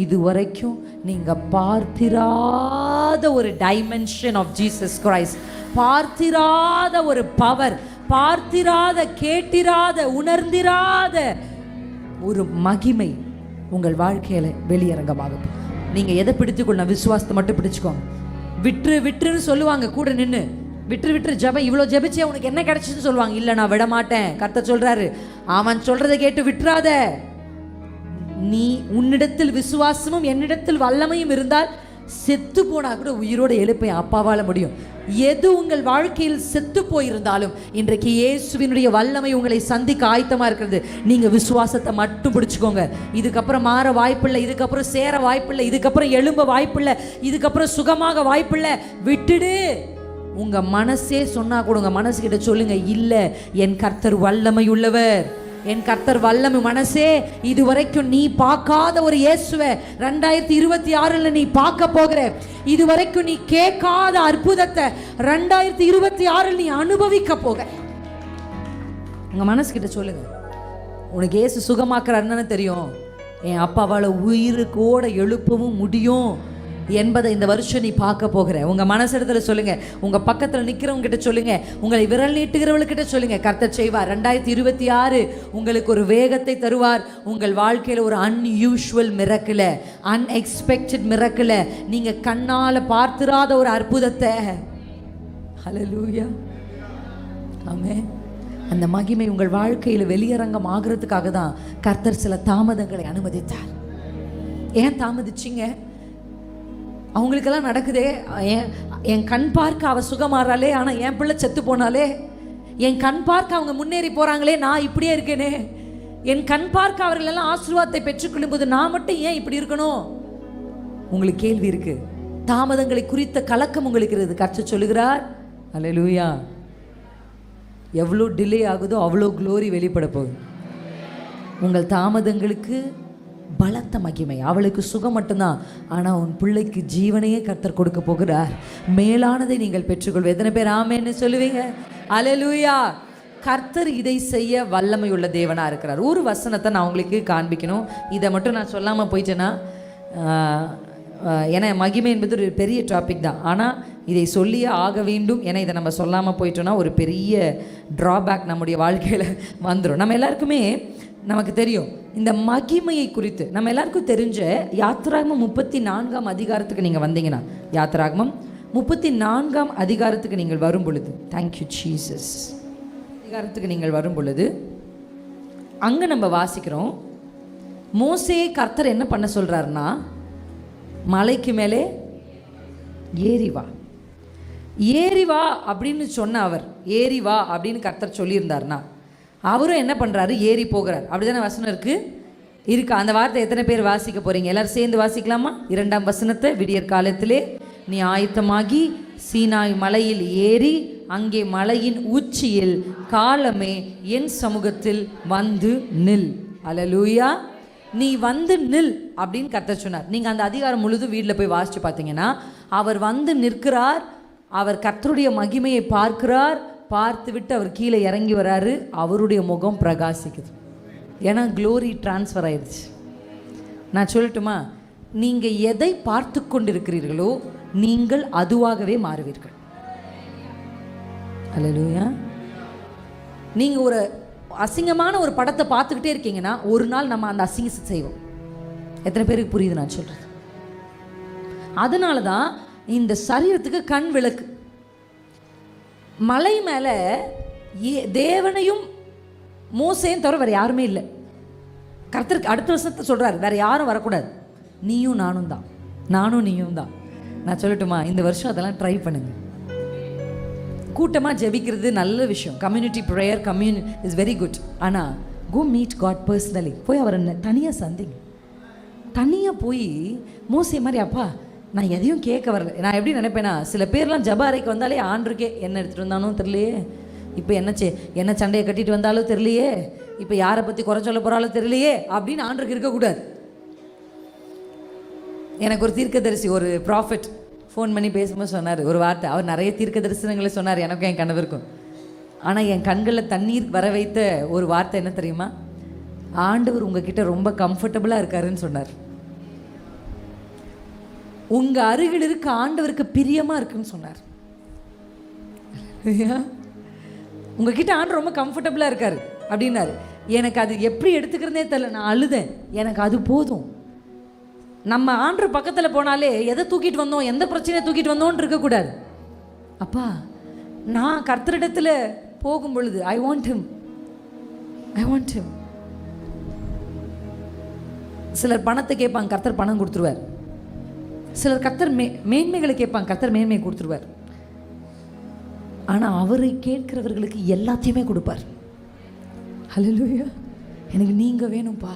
இது வரைக்கும் நீங்கள் பார்த்திராத ஒரு டைமென்ஷன் ஆஃப் ஜீசஸ் கிரைஸ்ட், பார்த்திராத ஒரு பவர், பார்த்திராத, கேட்டிராத, உணர்ந்திராத ஒரு மகிமை உங்கள் வாழ்க்கையில் வெளியரங்கமாகும். நீங்கள் எதை பிடித்துக்கொள்ள? விசுவாசத்தை மட்டும் பிடிச்சுக்கோங்க. விட்டுருன்னு சொல்லுவாங்க கூட நின்று, விட்டுரு ஜெபம், இவ்வளோ ஜெபிச்சே உனக்கு என்ன கிடைச்சின்னு சொல்லுவாங்க. இல்லை நான் விட மாட்டேன். கர்த்தர் சொல்கிறாரு, அவன் சொல்கிறத கேட்டு விட்டுறாத. நீ உன்னிடத்தில் விசுவாசமும் என்னிடத்தில் வல்லமையும் இருந்தால் செத்து போனா கூட உயிரோடு எழுப்ப அப்பாவால் முடியும். எது உங்கள் வாழ்க்கையில் செத்து போயிருந்தாலும் இன்றைக்கு இயேசுவினுடைய வல்லமை உங்களை சந்திக்க ஆயத்தமா இருக்கிறது. நீங்க விசுவாசத்தை மட்டும் பிடிச்சுக்கோங்க. இதுக்கப்புறம் மாற வாய்ப்பில்லை, இதுக்கப்புறம் சேர வாய்ப்பில்லை, இதுக்கப்புறம் எழும்ப வாய்ப்பில்லை, இதுக்கப்புறம் சுகமாக வாய்ப்பில்லை. விட்டுடு. உங்க மனசே சொன்னா கூட உங்க மனசுகிட்ட சொல்லுங்க, இல்லை என் கர்த்தர் வல்லமை உள்ளவர், என் கர்த்தர் வல்லமை. மனசே, இதுவரைக்கும் நீ பார்க்காத ஒரு இயேசுவை 2026 நீ பார்க்க போகிற. இதுவரைக்கும் நீ கேட்காத அற்புதத்தை 2026 நீ அனுபவிக்க போக. உங்க மனசு கிட்ட சொல்லுங்க, உனக்கு இயேசு சுகமாக்குறாருன்னு தெரியும், என் அப்பாவால் உயிரோட எழுப்பவும் முடியும் என்பதை இந்த வருஷம் நீ பார்க்க போகிற. உங்க மனசிடத்துல சொல்லுங்க, உங்க பக்கத்தில் நிற்கிறவங்க கிட்ட சொல்லுங்க, உங்களை விரல் நீட்டுகிறவர்கிட்ட சொல்லுங்க, கர்த்தர் செய்வார். 2026 உங்களுக்கு ஒரு வேகத்தை தருவார். உங்கள் வாழ்க்கையில் ஒரு அன்யூஷுவல் மிரக்கில், அன்எக்ஸ்பெக்டட் மிரக்கில், நீங்க கண்ணால பார்த்திராத ஒரு அற்புதத்தை. ஹல்லேலூயா, ஆமென். அந்த மகிமை உங்கள் வாழ்க்கையில் வெளியரங்கம் ஆகிறதுக்காக தான் கர்த்தர் சில தாமதங்களை அனுமதித்தார். ஏன் தாமதிச்சிங்க? அவங்களுக்கெல்லாம் நடக்குதே, என் கண் பார்க்க அவ சுகமாறாளே, ஆனால் என் பிள்ளை செத்து போனாலே, என் கண் பார்க்க அவங்க முன்னேறி போகிறாங்களே, நான் இப்படியே இருக்கேனே, என் கண் பார்க்க அவர்களெல்லாம் ஆசீர்வாதத்தை பெற்றுக்கொள்ளும் போது நான் மட்டும் ஏன் இப்படி இருக்கணும்? உங்களுக்கு கேள்வி இருக்கு. தாமதங்களை குறித்த கலக்கம் உங்களுக்கு இருக்குது. கர்த்தர் சொல்லுகிறார், அல்லேலூயா, எவ்வளோ டிலே ஆகுதோ அவ்வளோ க்ளோரி வெளிப்பட போகுது. உங்கள் தாமதங்களுக்கு பலத்த மகிமை, அவளுக்கு சுகம் மட்டும்தான், ஆனால் உன் பிள்ளைக்கு ஜீவனையே கர்த்தர் கொடுக்க போகிறார். மேலானதை நீங்கள் பெற்றுக்கொள்வீர்கள். எத்தனை பேர் ஆமேன்னு சொல்லுவீங்க? அல்லேலூயா. கர்த்தர் இதை செய்ய வல்லமை உள்ள தேவனாக இருக்கிறார். ஒரு வசனத்தை நான் உங்களுக்கு காண்பிக்கணும். இதை மட்டும் நான் சொல்லாமல் போயிட்டேன்னா, ஏன்னா மகிமை என்பது ஒரு பெரிய டாபிக் தான், ஆனால் இதை சொல்லியே ஆக வேண்டும். ஏன்னா இதை நம்ம சொல்லாமல் போயிட்டோன்னா ஒரு பெரிய ட்ராபேக் நம்முடைய வாழ்க்கையில் வந்துடும். நம்ம எல்லாருக்குமே நமக்கு தெரியும் இந்த மகிமையை குறித்து. நம்ம எல்லாருக்கும் தெரிஞ்ச யாத்திராகமம் 34ஆம் அதிகாரத்துக்கு நீங்கள் வந்தீங்கன்னா, யாத்திராகமம் 34ஆம் அதிகாரத்துக்கு நீங்கள் வரும் பொழுது, தேங்க்யூ ஜீசஸ், அதிகாரத்துக்கு நீங்கள் வரும் பொழுது அங்கே நம்ம வாசிக்கிறோம், மோசே கர்த்தர் என்ன பண்ண சொல்கிறாருன்னா, மலைக்கு மேலே ஏறி வா, ஏறி வா அப்படின்னு சொன்ன அவர், ஏறி வா அப்படின்னு கர்த்தர் சொல்லியிருந்தார்னா அவரும் என்ன பண்ணுறாரு, ஏறி போகிறார். அப்படி தானே வசனம் இருக்கா? அந்த வார்த்தை எத்தனை பேர் வாசிக்க போகிறீங்க? எல்லோரும் சேர்ந்து வாசிக்கலாமா? 2ஆம் வசனத்தை, விடியற் காலத்திலே நீ ஆயத்தமாகி சீனாய் மலையில் ஏறி அங்கே மலையின் உச்சியில் காலமே என் சமூகத்தில் வந்து நில். அல்லேலூயா. நீ வந்து நில் அப்படின்னு கர்த்தர் சொன்னார். நீங்கள் அந்த அதிகாரம் முழுதும் வீட்டில் போய் வாசித்து பார்த்தீங்கன்னா, அவர் வந்து நிற்கிறார், அவர் கர்த்தருடைய மகிமையை பார்க்கிறார், பார்த்து விட்டு அவர் கீழே இறங்கி வராரு, அவருடைய முகம் பிரகாசிக்குது. ஏன்னா க்ளோரி ட்ரான்ஸ்ஃபர் ஆயிடுச்சு. நான் சொல்லட்டுமா, நீங்கள் எதை பார்த்து கொண்டிருக்கிறீர்களோ நீங்கள் அதுவாகவே மாறுவீர்கள். அல்லேலூயா. நீங்கள் ஒரு அசிங்கமான ஒரு படத்தை பார்த்துக்கிட்டே இருக்கீங்கன்னா ஒரு நாள் நம்ம அந்த அசிங்கத்தை செய்வோம். எத்தனை பேருக்கு புரியுது நான் சொல்கிறது? அதனால தான் இந்த சரீரத்துக்கு கண் விளக்கு. மலை மேலே தேவனையும் மோசேயும் தவிர வேறு யாருமே இல்லை. கர்த்தருக்கு அடுத்த வருஷத்தை சொல்கிறார், வேறு யாரும் வரக்கூடாது, நீயும் நானும் தான், நானும் நீயும் தான். நான் சொல்லட்டுமா, இந்த வருஷம் அதெல்லாம் ட்ரை பண்ணுங்க. கூட்டமாக ஜெபிக்கிறது நல்ல விஷயம், community prayer is very good. ஆனால் கோ மீட் காட் பர்சனலி. போய் அவரை தனியாக சந்திங்க. தனியாக போய் மோசே மாதிரி, அப்பா நான் எதையும் கேட்க வரல. நான் எப்படி நினைப்பேன்னா, சில பேர்லாம் ஜப அறைக்கு வந்தாலே ஆண்டருக்கே என்ன எடுத்துகிட்டு வந்தாலும் தெரியலையே, இப்போ என்ன சண்டையை கட்டிட்டு வந்தாலும் தெரியலையே, இப்போ யாரை பற்றி குறை சொல்ல போகிறாலும் தெரியலையே அப்படின்னு ஆண்டருக்கு இருக்கக்கூடாது. எனக்கு ஒரு தீர்க்கதரிசி, ஒரு ப்ராஃபெட் ஃபோன் பண்ணி பேசும்போது சொன்னார் ஒரு வார்த்தை. அவர் நிறைய தீர்க்க தரிசனங்களை சொன்னார் எனக்கும் என் கணவருக்கும். ஆனால் என் கண்களில் தண்ணீர் வர வைத்த ஒரு வார்த்தை என்ன தெரியுமா? ஆண்டவர் உங்ககிட்ட ரொம்ப கம்ஃபர்டபுளாக இருக்காருன்னு சொன்னார். உங்கள் அருகில் இருக்க ஆண்டவருக்கு பிரியமாக இருக்குன்னு சொன்னார். உங்ககிட்ட ஆண்டவர் ரொம்ப கம்ஃபர்டபுளாக இருக்காரு அப்படின்னாரு. எனக்கு அது எப்படி எடுத்துக்கிறதே தெரியல. நான் அழுதேன். எனக்கு அது போதும். நம்ம ஆண்டவர் பக்கத்தில் போனாலே எதை தூக்கிட்டு வந்தோம், எந்த பிரச்சனையை தூக்கிட்டு வந்தோன்னு இருக்கக்கூடாது. அப்பா நான் கர்த்தரிடத்தில் போகும் பொழுது ஐ வாண்ட் ஹிம். சிலர் பணத்தை கேட்பாங்க, கர்த்தர் பணம் கொடுத்துருவார். சிலர் கர்த்தர் மேன்மைகளை கேட்பாங்க, கர்த்தர் மேன்மையை கொடுத்துருவார். ஆனால் அவரை கேட்கிறவர்களுக்கு எல்லாத்தையுமே கொடுப்பார். அல்லேலூயா. எனக்கு நீங்கள் வேணும்ப்பா.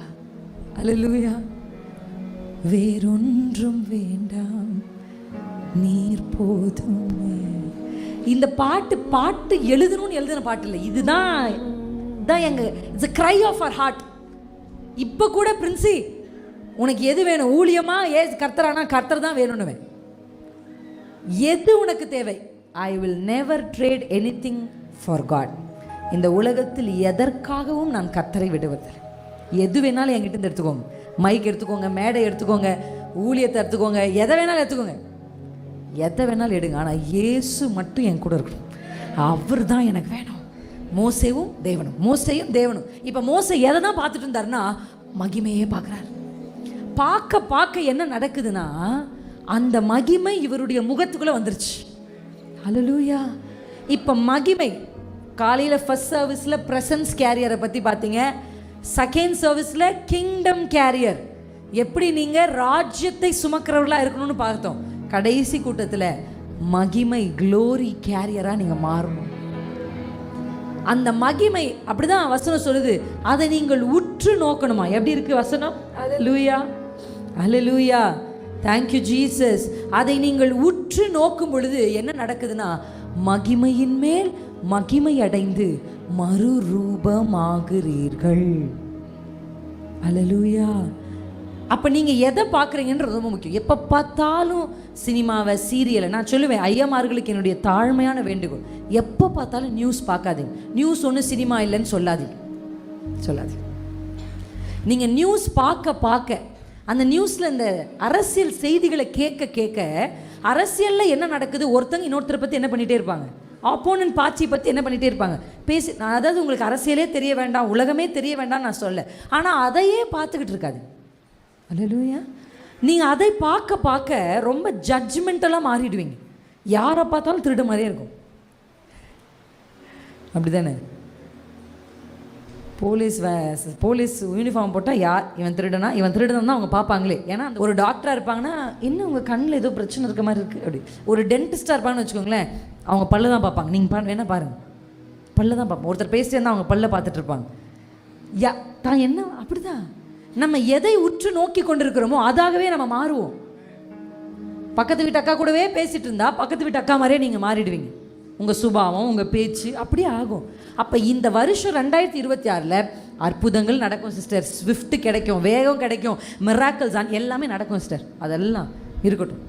அல்லேலூயா. வேறொன்றும் வேண்டாம் நீர் போதும். இந்த பாட்டு எழுதணும்னு எழுதின பாட்டு இல்லை. இதுதான் எங்க it's a cry of our heart. இப்போ கூட பிரின்சி உனக்கு எது வேணும்? ஊழியமா கர்த்தரானா கர்த்தர் தான் வேணும்னுவேன். எது உனக்கு தேவை? I will never trade anything for God. இந்த உலகத்தில் எதற்காகவும் நான் கர்த்தரை விடுவதில்லை. எது வேணாலும் என்கிட்ட இருந்து எடுத்துக்கோங்க. மைக் எடுத்துக்கோங்க, மேடை எடுத்துக்கோங்க, ஊழியத்தை எடுத்துக்கோங்க, எதை வேணாலும் எடுத்துக்கோங்க, எதை வேணாலும் எடுங்க. ஆனால் இயேசு மட்டும் என் கூட இருக்கணும். அவர் தான் எனக்கு வேணும். மோசேயும் தேவனும். இப்போ மோசே எதை தான் பார்த்துட்டு இருந்தாருன்னா மகிமையே பார்க்குறாரு. பார்க்க என்ன நடக்குதுன்னா அந்த மகிமை இவருடைய முகத்துக்குள்ளே வந்துருச்சு. அல்லேலூயா. இப்போ மகிமை காலையில் ஃபர்ஸ்ட் சர்வீஸில் ப்ரெசன்ஸ் கேரியரை பற்றி பார்த்தீங்க. செகண்ட் சர்வீஸில் கிங்டம் கேரியர், எப்படி நீங்கள் ராஜ்யத்தை சுமக்கிறவர்களாக இருக்கணும்னு பார்த்தோம். கடைசி கூட்டத்தில் மகிமை க்ளோரி கேரியராக நீங்கள் மாறணும். அந்த மகிமை அப்படிதான் வசனம் சொல்லுது, அதை நீங்கள் உற்று நோக்கணுமா? எப்படி இருக்கு வசனம்? அல்லேலூயா, அல்லேலூயா, தேங்க்யூ ஜீசஸ். அதை நீங்கள் உற்று நோக்கும் பொழுது என்ன நடக்குதுன்னா மகிமையின் மேல் மகிமை அடைந்து மறுரூபமாகிறீர்கள். அல்லேலூயா. அப்போ நீங்கள் எதை பார்க்குறீங்கன்றது ரொம்ப முக்கியம். எப்போ பார்த்தாலும் சினிமாவை, சீரியலை, நான் சொல்லுவேன் ஐயமார்களுக்கு என்னுடைய தாழ்மையான வேண்டுகோள், எப்போ பார்த்தாலும் நியூஸ் பார்க்காதீங்க. நியூஸ் ஒன்று சினிமா இல்லைன்னு சொல்லாதீங்க. நீங்கள் நியூஸ் பார்க்க அந்த நியூஸில் இந்த அரசியல் செய்திகளை கேட்க அரசியலில் என்ன நடக்குது, ஒருத்தங்க இன்னொருத்தரை பற்றி என்ன பண்ணிகிட்டே இருப்பாங்க, ஆப்போனன்ட் பார்ட்டி பற்றி என்ன பண்ணிகிட்டே இருப்பாங்க, அதாவது உங்களுக்கு அரசியலே தெரிய வேண்டாம், உலகமே தெரிய வேண்டாம் நான் சொல்ல, ஆனால் அதையே பார்த்துக்கிட்டு இருக்காது. அல்லேலூயா. நீங்கள் அதை பார்க்க ரொம்ப ஜட்ஜ்மெண்டலாக மாறிடுவீங்க. யாரை பார்த்தாலும் திருட மாதிரியே இருக்கும். அப்படி தானே? போலீஸ் யூனிஃபார்ம் போட்டால் இவன் திருடனா தான் அவங்க பார்ப்பாங்களே. ஏன்னா ஒரு டாக்டராக இருப்பாங்கன்னா இன்னும் உங்கள் கண்ணில் ஏதோ பிரச்சனை இருக்க மாதிரி இருக்குது அப்படி. ஒரு டென்டிஸ்டாக இருப்பாங்கன்னு வச்சுக்கோங்களேன், அவங்க பல்ல தான் பார்ப்பாங்க. நீங்கள் வேணா பாருங்கள், பல்ல தான் பார்ப்போம். ஒருத்தர் பேசிட்டே இருந்தால் அவங்க பல்ல பார்த்துட்டு இருப்பாங்க. தான் என்ன அப்படி தான் நம்ம எதை உற்று நோக்கி கொண்டிருக்கிறோமோ அதாகவே நம்ம மாறுவோம். பக்கத்து வீட்டு அக்கா கூடவே பேசிகிட்டு இருந்தா பக்கத்து வீட்டு அக்கா மாதிரியே நீங்கள் மாறிடுவீங்க. உங்கள் சுபாவம், உங்கள் பேச்சு அப்படியே ஆகும். அப்போ இந்த வருஷம் 2026 அற்புதங்கள் நடக்கும் சிஸ்டர். ஸ்விஃப்ட் கிடைக்கும், வேகம் கிடைக்கும், மிராக்கிள்ஸ் எல்லாமே நடக்கும் சிஸ்டர். அதெல்லாம் இருக்கட்டும்.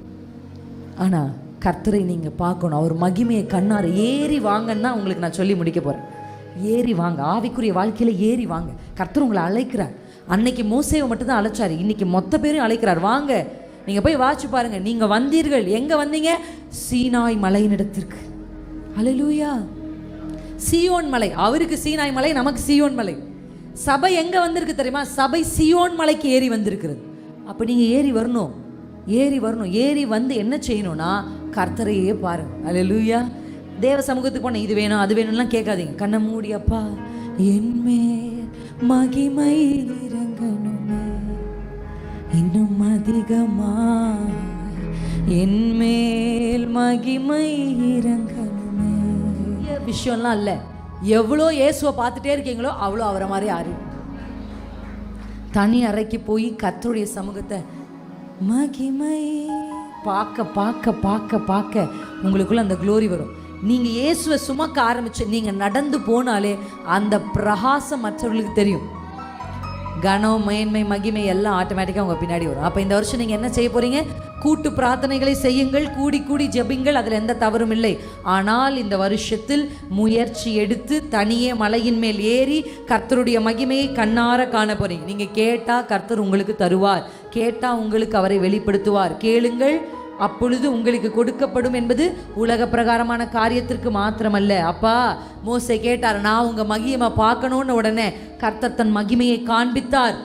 ஆனால் கர்த்தரை நீங்கள் பார்க்கணும். அவர் மகிமையை கண்ணார ஏறி வாங்கன்னா உங்களுக்கு நான் சொல்லி முடிக்க போகிறேன். ஏறி வாங்க, ஆவிக்குரிய வாழ்க்கையில் ஏறி வாங்க. கர்த்தர் உங்களை அழைக்கிறார். அன்னைக்கு மோசேவை மட்டும்தான் அழைச்சார், இன்னைக்கு மொத்த பேரையும் அழைக்கிறார். வாங்க, நீங்கள் போய் வாட்சி பாருங்க. நீங்கள் வந்தீர்கள், எங்கே வந்தீங்க? சீனாய் மலையினிடத்திற்கு. அல்லேலூயா. சீயோன் மலை, அவருக்கு சீனாய் மலை, நமக்கு சீயோன் மலை. சபை எங்கே வந்திருக்கு தெரியுமா? சபை சீயோன் மலைக்கு ஏறி வந்திருக்கிறது. அப்போ நீங்கள் ஏறி வரணும், ஏறி வந்து என்ன செய்யணும்னா கர்த்தரையே பாருங்க. அல்லேலூயா. தேவ சமூகத்துக்கு போன இது வேணும் அது வேணும்லாம் கேட்காதீங்க. கண்ணை மூடி, அப்பா என்மேல் மகிமை இறங்கணுமே, இன்னும் அதிகமா என்மேல் மகிமை இறங்கணுமே. விஷயம்லாம் இல்லை. எவ்வளோ இயேசுவை பார்த்துட்டே இருக்கீங்களோ அவ்வளோ அவரை மாதிரி ஆறு. தனி அறைக்கு போய் கர்த்தருடைய சமூகத்தை மகிமை பார்க்க பார்க்க பார்க்க பார்க்க உங்களுக்குள்ள அந்த க்ளோரி வரும். நீங்கள் இயேசுவை சுமக்க ஆரம்பிச்சு நீங்கள் நடந்து போனாலே அந்த பிரகாசம் மற்றவர்களுக்கு தெரியும். கனம், மேன்மை, மகிமை எல்லாம் ஆட்டோமேட்டிக்காக உங்கள் பின்னாடி வரும். அப்போ இந்த வருஷம் நீங்கள் என்ன செய்ய போகிறீங்க? கூட்டு பிரார்த்தனைகளை செய்யுங்கள், கூடி கூடி ஜெபிங்கள், அதில் எந்த தவறும் இல்லை. ஆனால் இந்த வருஷத்தில் முயற்சி எடுத்து தனியே மலையின் மேல் ஏறி கர்த்தருடைய மகிமையை கண்ணார காண போகிறீங்க. நீங்கள் கேட்டால் கர்த்தர் உங்களுக்கு தருவார், கேட்டால் உங்களுக்கு அவரை வெளிப்படுத்துவார். கேளுங்கள், அப்பொழுது உங்களுக்கு கொடுக்கப்படும் என்பது உலக பிரகாரமான காரியத்திற்கு மாத்திரமல்ல. அப்பா மோசே கேட்டார், நான் உங்கள் மகிமை பார்க்கணும்னு. உடனே கர்த்தர் தன் மகிமையை காண்பித்தார்.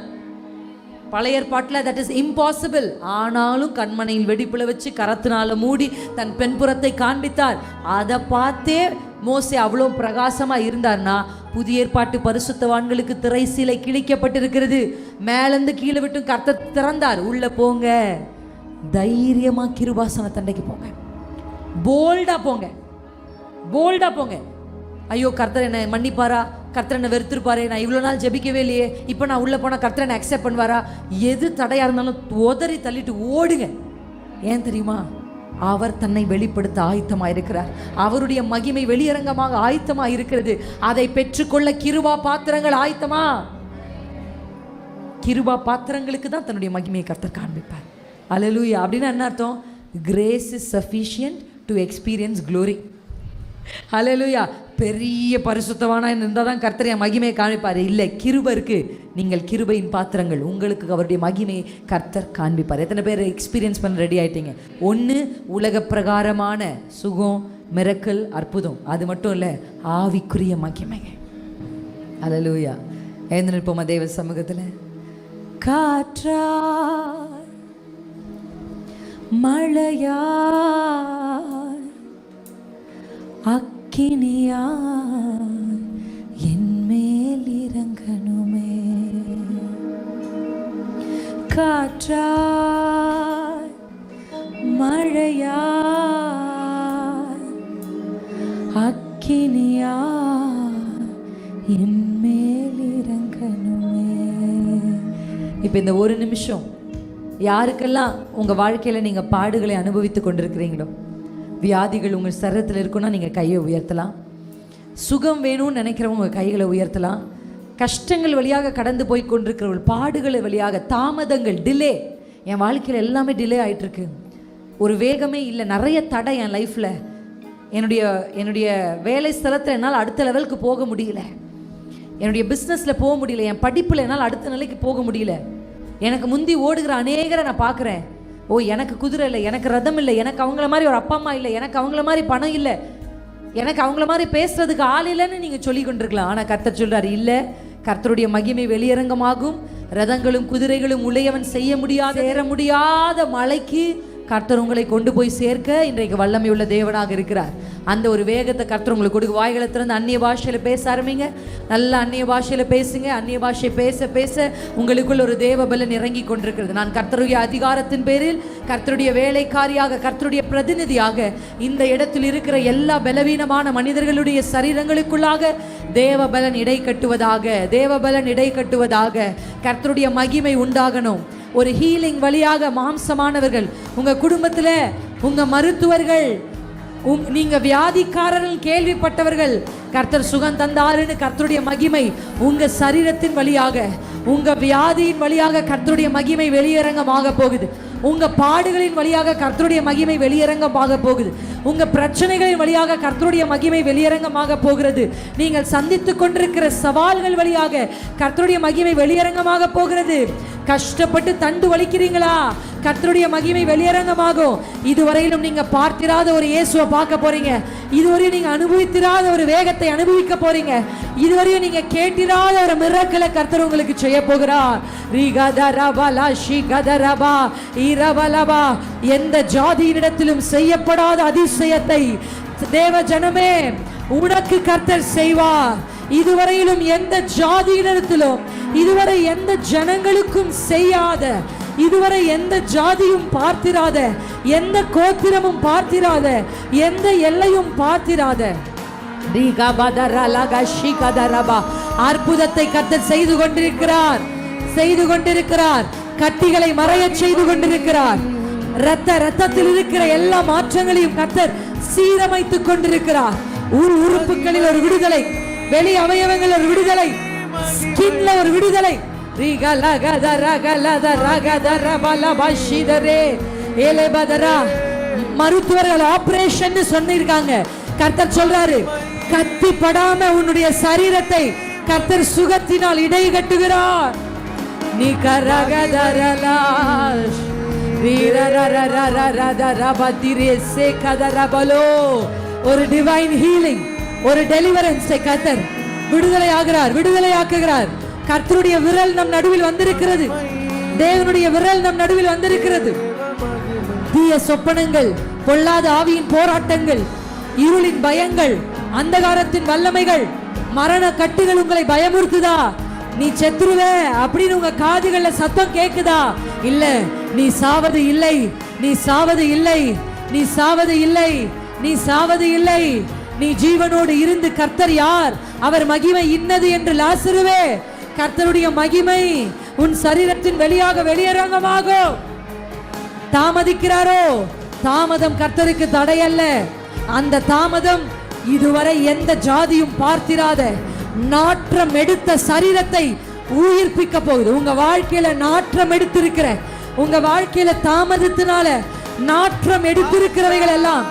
பழைய ஏற்பாட்டில் தட் இஸ் இம்பாசிபிள். ஆனாலும் கண்மனையில் வெடிப்புல வச்சு கரத்தினால மூடி தன் பெண்புறத்தை காண்பித்தார். அதை பார்த்தே மோசே அவ்வளோ பிரகாசமாக இருந்தார்னா, புதிய ஏற்பாட்டு பரிசுத்தவான்களுக்கு திரை சீலை கிழிக்கப்பட்டிருக்கிறது. மேலேருந்து கீழே விட்டு கர்த்தர் திறந்தார். உள்ளே போங்க, தைரியமா கிருபாசன தண்டைக்கு போங்க, போல்டா போங்க, போல்டா போங்க. ஐயோ கர்த்தர் என்ன மன்னிப்பாரா, கர்த்தர் என்ன வெறுத்திருப்பாரே, நான் இவ்வளோ நாள் ஜெபிக்கவே இல்லையே, இப்போ நான் உள்ளே போனால் கர்த்தர் என்ன அக்செப்ட் பண்ணுவாரா? எது தடையாக இருந்தாலும் உதறி தள்ளிட்டு ஓடுங்க. ஏன் தெரியுமா? அவர் தன்னை வெளிப்படுத்த ஆயத்தமாக இருக்கிறார். அவருடைய மகிமை வெளியரங்கமாக ஆயத்தமாக இருக்கிறது. அதை பெற்றுக்கொள்ள கிருபா பாத்திரங்கள் ஆயத்தமா? கிருபா பாத்திரங்களுக்கு தான் தன்னுடைய மகிமையை கர்த்தர் காண்பிப்பார். அல்லேலூயா. அப்படின்னா என்ன அர்த்தம்? Grace is sufficient to experience glory. Hallelujah. பெரிய பரிசுத்தவானா இருந்தால் தான் கர்த்தர் என் மகிமையை காண்பிப்பார். இல்லை, கிருபை இருக்குது, நீங்கள் கிருபையின் பாத்திரங்கள். உங்களுக்கு அவருடைய மகிமையை கர்த்தர் காண்பிப்பார். எத்தனை பேர் எக்ஸ்பீரியன்ஸ் பண்ண ரெடி ஆகிட்டீங்க? ஒன்று, உலக பிரகாரமான சுகம், மிரக்கல், அற்புதம். அது மட்டும் இல்லை, ஆவிக்குரிய மகிமை. அல்லேலூயா. எழுந்து நிற்போமா தேவ சமூகத்தில்? காற்றா மழையா அக்கினியா என் மேல் இறங்கணுமே. காற்றா மழையா அக்கினியா என் மேல் இறங்கணுமே. இப்போ இந்த ஒரு நிமிஷம் யாருக்கெல்லாம் உங்கள் வாழ்க்கையில் நீங்கள் பாடுகளை அனுபவித்து கொண்டிருக்கிறீங்களோ, வியாதிகள் உங்கள் சரீரத்தில் இருக்குன்னா நீங்கள் கையை உயர்த்தலாம். சுகம் வேணும்னு நினைக்கிறவங்க உங்கள் கைகளை உயர்த்தலாம். கஷ்டங்கள் வழியாக கடந்து போய் கொண்டிருக்கிறவர்கள், பாடுகள் வழியாக, தாமதங்கள், டிலே, என் வாழ்க்கையில் எல்லாமே டிலே ஆகிட்டுருக்கு, ஒரு வேகமே இல்லை, நிறைய தடை என் லைஃப்பில், என்னுடைய வேலை ஸ்தலத்தில் என்னால் அடுத்த லெவலுக்கு போக முடியல, என்னுடைய பிஸ்னஸில் போக முடியல, என் படிப்பில் என்னால் அடுத்த நிலைக்கு போக முடியல, எனக்கு முந்தி ஓடுகிற அநேகரை நான் பார்க்குறேன். ஓ, எனக்கு குதிரை இல்லை, எனக்கு ரதம் இல்லை, எனக்கு அவங்கள மாதிரி ஒரு அப்பா அம்மா இல்லை, எனக்கு அவங்கள மாதிரி பணம் இல்லை, எனக்கு அவங்கள மாதிரி பேசுறதுக்கு ஆள் இல்லைன்னு நீங்கள் சொல்லி கொண்டிருக்கலாம். ஆனால் கர்த்தர் சொல்கிறார், இல்லை, கர்த்தருடைய மகிமை வெளியரங்கமாகும். ரதங்களும் குதிரைகளும் உடையவன் செய்ய முடியாத, ஏற முடியாத மலைக்கு கர்த்தர் உங்களை கொண்டு போய் சேர்க்க இன்றைக்கு வல்லமை உள்ள தேவனாக இருக்கிறார். அந்த ஒரு வேகத்தை கர்த்தர் உங்களுக்கு கொடுக்க. வாய்களை திறந்து அந்நிய பாஷையில் பேச ஆரம்பிங்க. நல்ல அந்நிய பாஷையில் பேசுங்க. அந்நிய பாஷை பேச பேச உங்களுக்குள்ள ஒரு தேவ பலன் இறங்கி கொண்டிருக்கிறது. நான் கர்த்தருடைய அதிகாரத்தின் பேரில் கர்த்தருடைய வேலைக்காரியாக, கர்த்தருடைய பிரதிநிதியாக இந்த இடத்தில் இருக்கிற எல்லா பலவீனமான மனிதர்களுடைய சரீரங்களுக்குள்ளாக தேவ பலன் இடை கட்டுவதாக, தேவ பலன் இடை கட்டுவதாக. கர்த்தருடைய மகிமை உண்டாகணும். ஒரு ஹீலிங் வழியாக மாம்சமானவர்கள், உங்க குடும்பத்தில் உங்க மருத்துவர்கள், நீங்க வியாதிக்காரர்கள் கேள்விப்பட்டவர்கள் கர்த்தர் சுகம் தந்தாருன்னு கர்த்தருடைய மகிமை உங்க சரீரத்தின் வழியாக, உங்க வியாதியின் வழியாக கர்த்தருடைய மகிமை வெளியரங்கமாக போகுது. உங்க பாடுகளின் வழியாக கர்த்தருடைய மகிமை வெளியரங்கமாக போகுது. உங்க பிரச்சனைகளின் வழியாக கர்த்தருடைய மகிமை வெளியரங்கமாக போகிறது. நீங்கள் சந்தித்துக் கொண்டிருக்கிற சவால்கள் வழியாக கர்த்தருடைய மகிமை வெளியரங்கமாக போகிறது. கஷ்டப்பட்டு தண்டு வலிக்கிறீங்களா? கர்த்தருடைய மகிமை வெளியரங்கமாகும். இதுவரையிலும் நீங்க பார்த்திராத ஒரு இயேசுவை பார்க்க போறீங்க. இதுவரையும் நீங்க அனுபவித்திராத ஒரு வேகத்தை அனுபவிக்க போறீங்க. இதுவரையும் நீங்க கேட்டிராத ஒரு மிரக்கலை கர்த்தர் உங்களுக்கு செய்ய போகிறார். எந்த ஜாதியினிடத்திலும் செய்யப்படாத அதிசயத்தை தேவ ஜனமே உனக்கு கர்த்தர் செய்வார். இதுவரையிலும் எந்த ஜாதியினிடத்திலும், இதுவரை எந்த ஜனங்களுக்கும் செய்யாத, இதுவரை எந்த ஜாதியும் பார்த்திராத, எந்த கோத்திரமும் பார்த்திராத, எந்த எல்லையும் பார்த்திராத அற்புதத்தை கர்த்தர் செய்து கொண்டிருக்கிறார், செய்து கொண்டிருக்கிறார். கட்டிகளை மறைய செய்து கொண்டிருக்கிறார். ரத்தத்தில் இருக்கிற எல்லா மாற்றங்களையும் கர்த்தர் சீரமைத்துக் கொண்டிருக்கிறார். உறுப்புகளில் ஒரு விடுதலை, வெளி அவயவங்கள் ஒரு விடுதலை, ஸ்கின்ல ஒரு விடுதலை. மருத்துவர்கள் ஆபரேஷன் சொன்னிருக்காங்க. கர்த்தர் சொல்றாரு, கத்தி படாம உன்னுடைய சரீரத்தை கர்த்தர் சுகத்தினால் இடை கட்டுகிறார். நீ ஒரு டிவைன் ஹீலிங், ஒரு டெலிவரன்ஸை கர்த்தர் விடுதலை ஆகிறார், விடுதலை ஆக்குகிறார். கர்த்தருடைய விரல் நம் நடுவில் வந்திருக்கிறது. தேவனுடைய விரல் நம் நடுவில் வந்திருக்கிறது. தீய சொப்பனங்கள், பொல்லாத ஆவியின் போராட்டங்கள், இருளின் பயங்கள், அந்தகாரத்தின் வல்லமைகள், மரண கட்டுகள் உங்களை பயமுறுத்துதா? நீ செத்துருவே அப்படின்னு உங்க காதுகள்ல சத்தம் கேக்குதா? இல்ல, நீ சாவது இல்லை, நீ சாவது இல்லை, நீ சாவது இல்லை, நீ சாவது இல்லை. நீ ஜீவனோடு இருந்து கர்த்தர் யார், அவர் மகிமை இன்னது என்று லாசருவே, கர்த்தருடைய மகிமை உன் சரீரத்தின் வெளியாக வெளியரங்கமாகும். தாமதிக்கிறாரோ? தாமதம் கர்த்தருக்கு தடையல்ல. அந்த தாமதம் இதுவரை எந்த ஜாதியும் பார்த்திராத நாற்றம் எடுத்த சரீரத்தை உயிர்ப்பிக்க போகுது. உங்க வாழ்க்கையில நாற்றம் எடுத்திருக்கிற, உங்க வாழ்க்கையில தாமதத்தினால நாற்றம் எடுத்திருக்கிறவைகள் எல்லாம்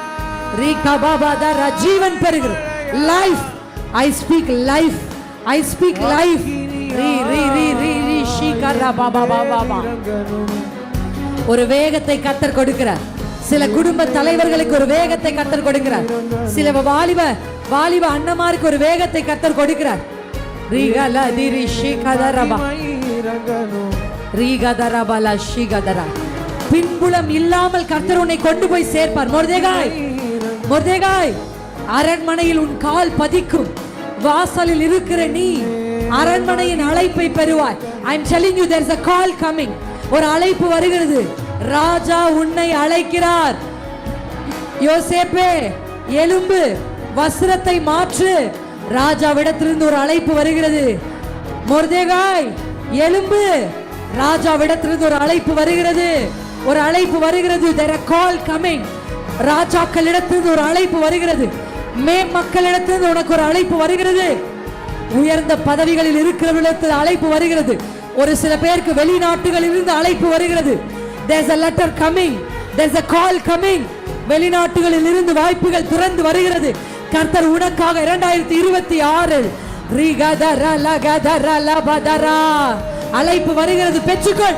ஜீவன் பெறுகிறது. Life, I speak life, I speak life. ஒரு வேகத்தை கர்த்தர் கொடுக்கிறார். சில குடும்ப தலைவர்களுக்கு ஒரு வேகத்தை கர்த்தர் கொடுக்கிறார். சில வாலிப அண்ணமாருக்கு ஒரு வேகத்தை கர்த்தர் கொடுக்கிறார். பின்புலம் இல்லாமல் கர்த்தர் உன்னை கொண்டு போய் சேர்ப்பார். மொர்தெகாய், அரண்மனையில் உன் கால் பதிக்கும். வாசலில் இருக்கிற நீ அரண்மனையின் அழைப்பை பெறுவாய். I am telling you, there is a call coming. ஒரு அழைப்பு வருகிறது. ராஜா உன்னை அழைக்கிறார். யோசேப்பே, எழும்பு, வஸ்திரத்தை மாற்று. ராஜாவிடத்திலிருந்து ஒரு அழைப்பு வருகிறது. மொர்தெகாய், எழும்பு, ராஜாவிடத்திலிருந்து ஒரு அழைப்பு வருகிறது. ஒரு அழைப்பு வருகிறது. There is a call coming. ராஜாக்களிடத்திலிருந்து ஒரு அழைப்பு வருகிறது. மக்களிடத்திலிருந்து உனக்கு ஒரு அழைப்பு வருகிறது. உயர்ந்த பதவிகளில் இருக்கிறவர்களிடத்தில் அழைப்பு வருகிறது. ஒரு சில பேருக்கு வெளிநாட்டுகளில் இருந்து அழைப்பு வருகிறது. There's a letter coming, there's a call coming. வெளிநாட்டுகளில் இருந்து வாய்ப்புகள் திறந்து வருகிறது. கர்த்தர் உனக்காக 2026 அழைப்பு வருகிறது. பெற்றுக்கொள்.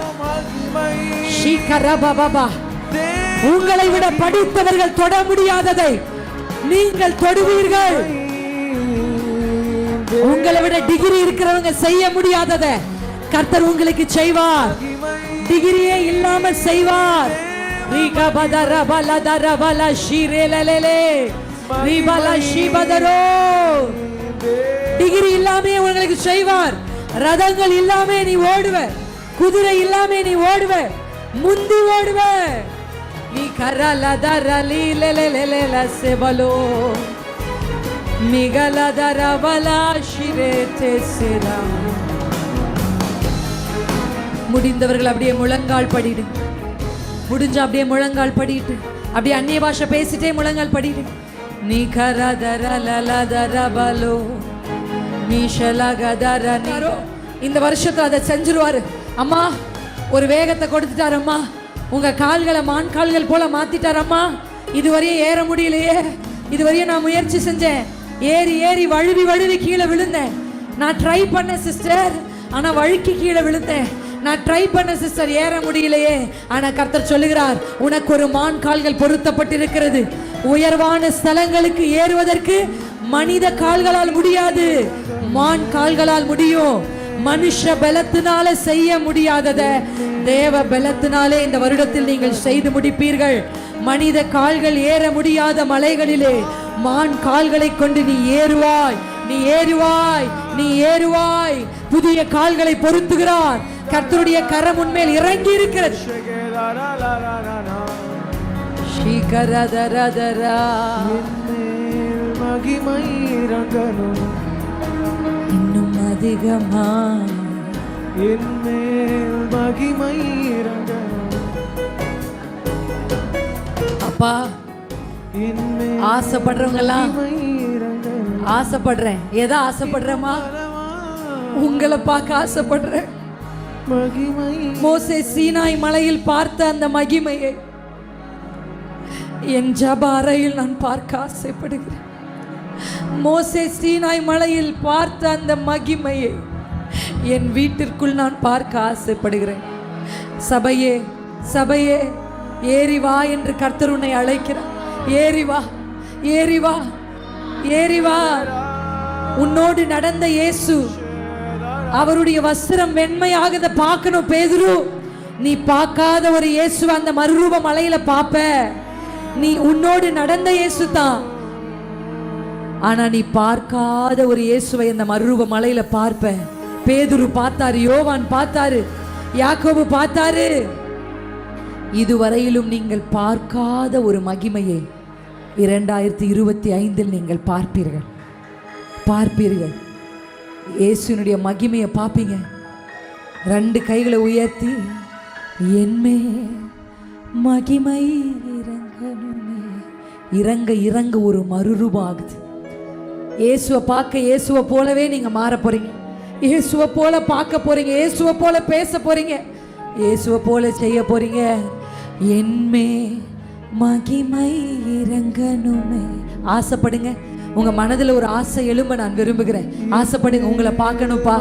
உங்களை விட படித்தவர்கள் தொட முடியாததை நீங்கள் தொடுவீர்கள். உங்களை விட டிகிரி இருக்கிறவங்க செய்ய முடியாததை கர்த்தர் உங்களுக்கு செய்வார். டிகிரியே இல்லாமல் செய்வார். ரீகா பதர பலதர பல ஷிரேலலே ரீபல ஷிபதரோ. டிகிரி இல்லாமே உங்களுக்கு செய்வார். ரதங்கள் இல்லாமே நீ ஓடுவ, குதிரை இல்லாமே நீ ஓடுவ, முந்தி ஓடுவ. நீ கரலதரலி லலலல செபலோ மிகலதரபலா ஷிரேதே செரா. முடிந்தவர்கள் அப்படியே முழங்கால் படிடு. முடிஞ்ச அப்படியே முழங்கால் படிட்டு அப்படியே அந்நிய பாஷை பேசிட்டே முழங்கால் படிடு. நீ கரதரலலதரபலோ மீஷலகதரனோ. இந்த வருஷத்துல அதை செஞ்சிருவாரு. அம்மா ஒரு வேகத்தை கொடுத்துட்டார். அம்மா உங்க கால்களை மான் கால்கள் போல மாத்திட்டார். அம்மா இதுவரையும் ஏற முடியலையே, இதுவரையும் நான் முயற்சி செஞ்சேன், ஏறி ஏறி வழுவி வழுவி கீழே விழுந்தேன். நான் ட்ரை பண்ணேன் சிஸ்டர், ஆனா வழுக்கி கீழே விழுந்தேன். நான் ட்ரை பண்ண சிஸ்டர், ஏற முடியலையே. ஆனா கர்த்தர் சொல்லுகிறார், உனக்கு ஒரு மான் கால்கள் பொருத்தப்பட்டிருக்கிறது. உயர்வான ஸ்தலங்களுக்கு ஏறுவதற்கு மனித கால்களால் முடியாது, மான் கால்களால் முடியும். மனுஷ பலத்தினால செய்ய முடியாதத தேவ பலத்தினாலே இந்த வருடத்தில் நீங்கள் செய்து முடிப்பீர்கள். மனித கால்கள் ஏற முடியாத மலைகளிலே மான் கால்களை கொண்டு நீ ஏறுவாய், நீ ஏறுவாய், நீ ஏறுவாய். புதிய கால்களை பொருத்துகிறார். கர்த்தருடைய கரம் உன்மேல் இறங்கி இருக்கிறது. இன்னும் அதிகமா அப்பா, ஆசைப்படுறவங்க எல்லாம் ஆசைப்படுறேன். எதை ஆசைப்படுறேமா? உங்களை பார்க்க ஆசைப்படுறேன். மோசே சீனாய் மலையில் பார்த்த அந்த மகிமையை என் ஜப அறையில் நான் பார்க்க ஆசைப்படுகிறேன். மோசே சீனாய் மலையில் பார்த்த அந்த மகிமையை என் வீட்டிற்குள் நான் பார்க்க ஆசைப்படுகிறேன். சபையே, சபையே, ஏறி வா என்று கர்த்தர் உன்னை அழைக்கிறார். ஏறி வா, ஏறி வா, ஏறி வா. உன்னோடு நடந்த இயேசு, அவருடைய வஸ்திரம் வெண்மையாகத பார்க்கணும். பேதுரு, நீ பார்க்காத ஒரு இயேசு அந்த மறுரூப மலையில பாப்ப. நீ உன்னோடு நடந்த இயேசு தான், ஆனா நீ பார்க்காத ஒரு இயேசுவை அந்த மறுரூப மலையில பார்ப்ப. பேதுரு பார்த்தாரு, யோவான் பார்த்தாரு, யாக்கோபு பார்த்தாரு. இதுவரையிலும் நீங்கள் பார்க்காத ஒரு மகிமையை 2025 நீங்கள் பார்ப்பீர்கள், பார்ப்பீர்கள். இயேசுனுடைய மகிமையை பார்ப்பீங்க. 2 கைகளை உயர்த்தி, என்மே மகிமை இறங்கணுமே. இறங்க இறங்க ஒரு மறுரூபம் ஆகுது. இயேசுவை பார்க்க இயேசுவை போலவே நீங்க மாற போறீங்க. இயேசுவை போல பார்க்க போறீங்க, இயேசுவை போல பேச போறீங்க, இயேசுவை போல செய்ய போறீங்க. என்மே மகிமை இறங்கணுமே. ஆசைப்படுங்க. உங்க மனதில் ஒரு ஆசை எழும்ப நான் விரும்புகிறேன். ஆசைப்படுங்க. உங்களை பார்க்கணும்ப்பா.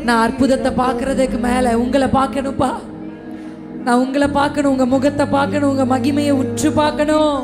நான் அற்புதத்தை பார்க்கறதுக்கு மேல உங்களை பார்க்கணும்ப்பா. நான் உங்களை பார்க்கணும், உங்க முகத்தை பார்க்கணும், உங்க மகிமையை உற்று பார்க்கணும்.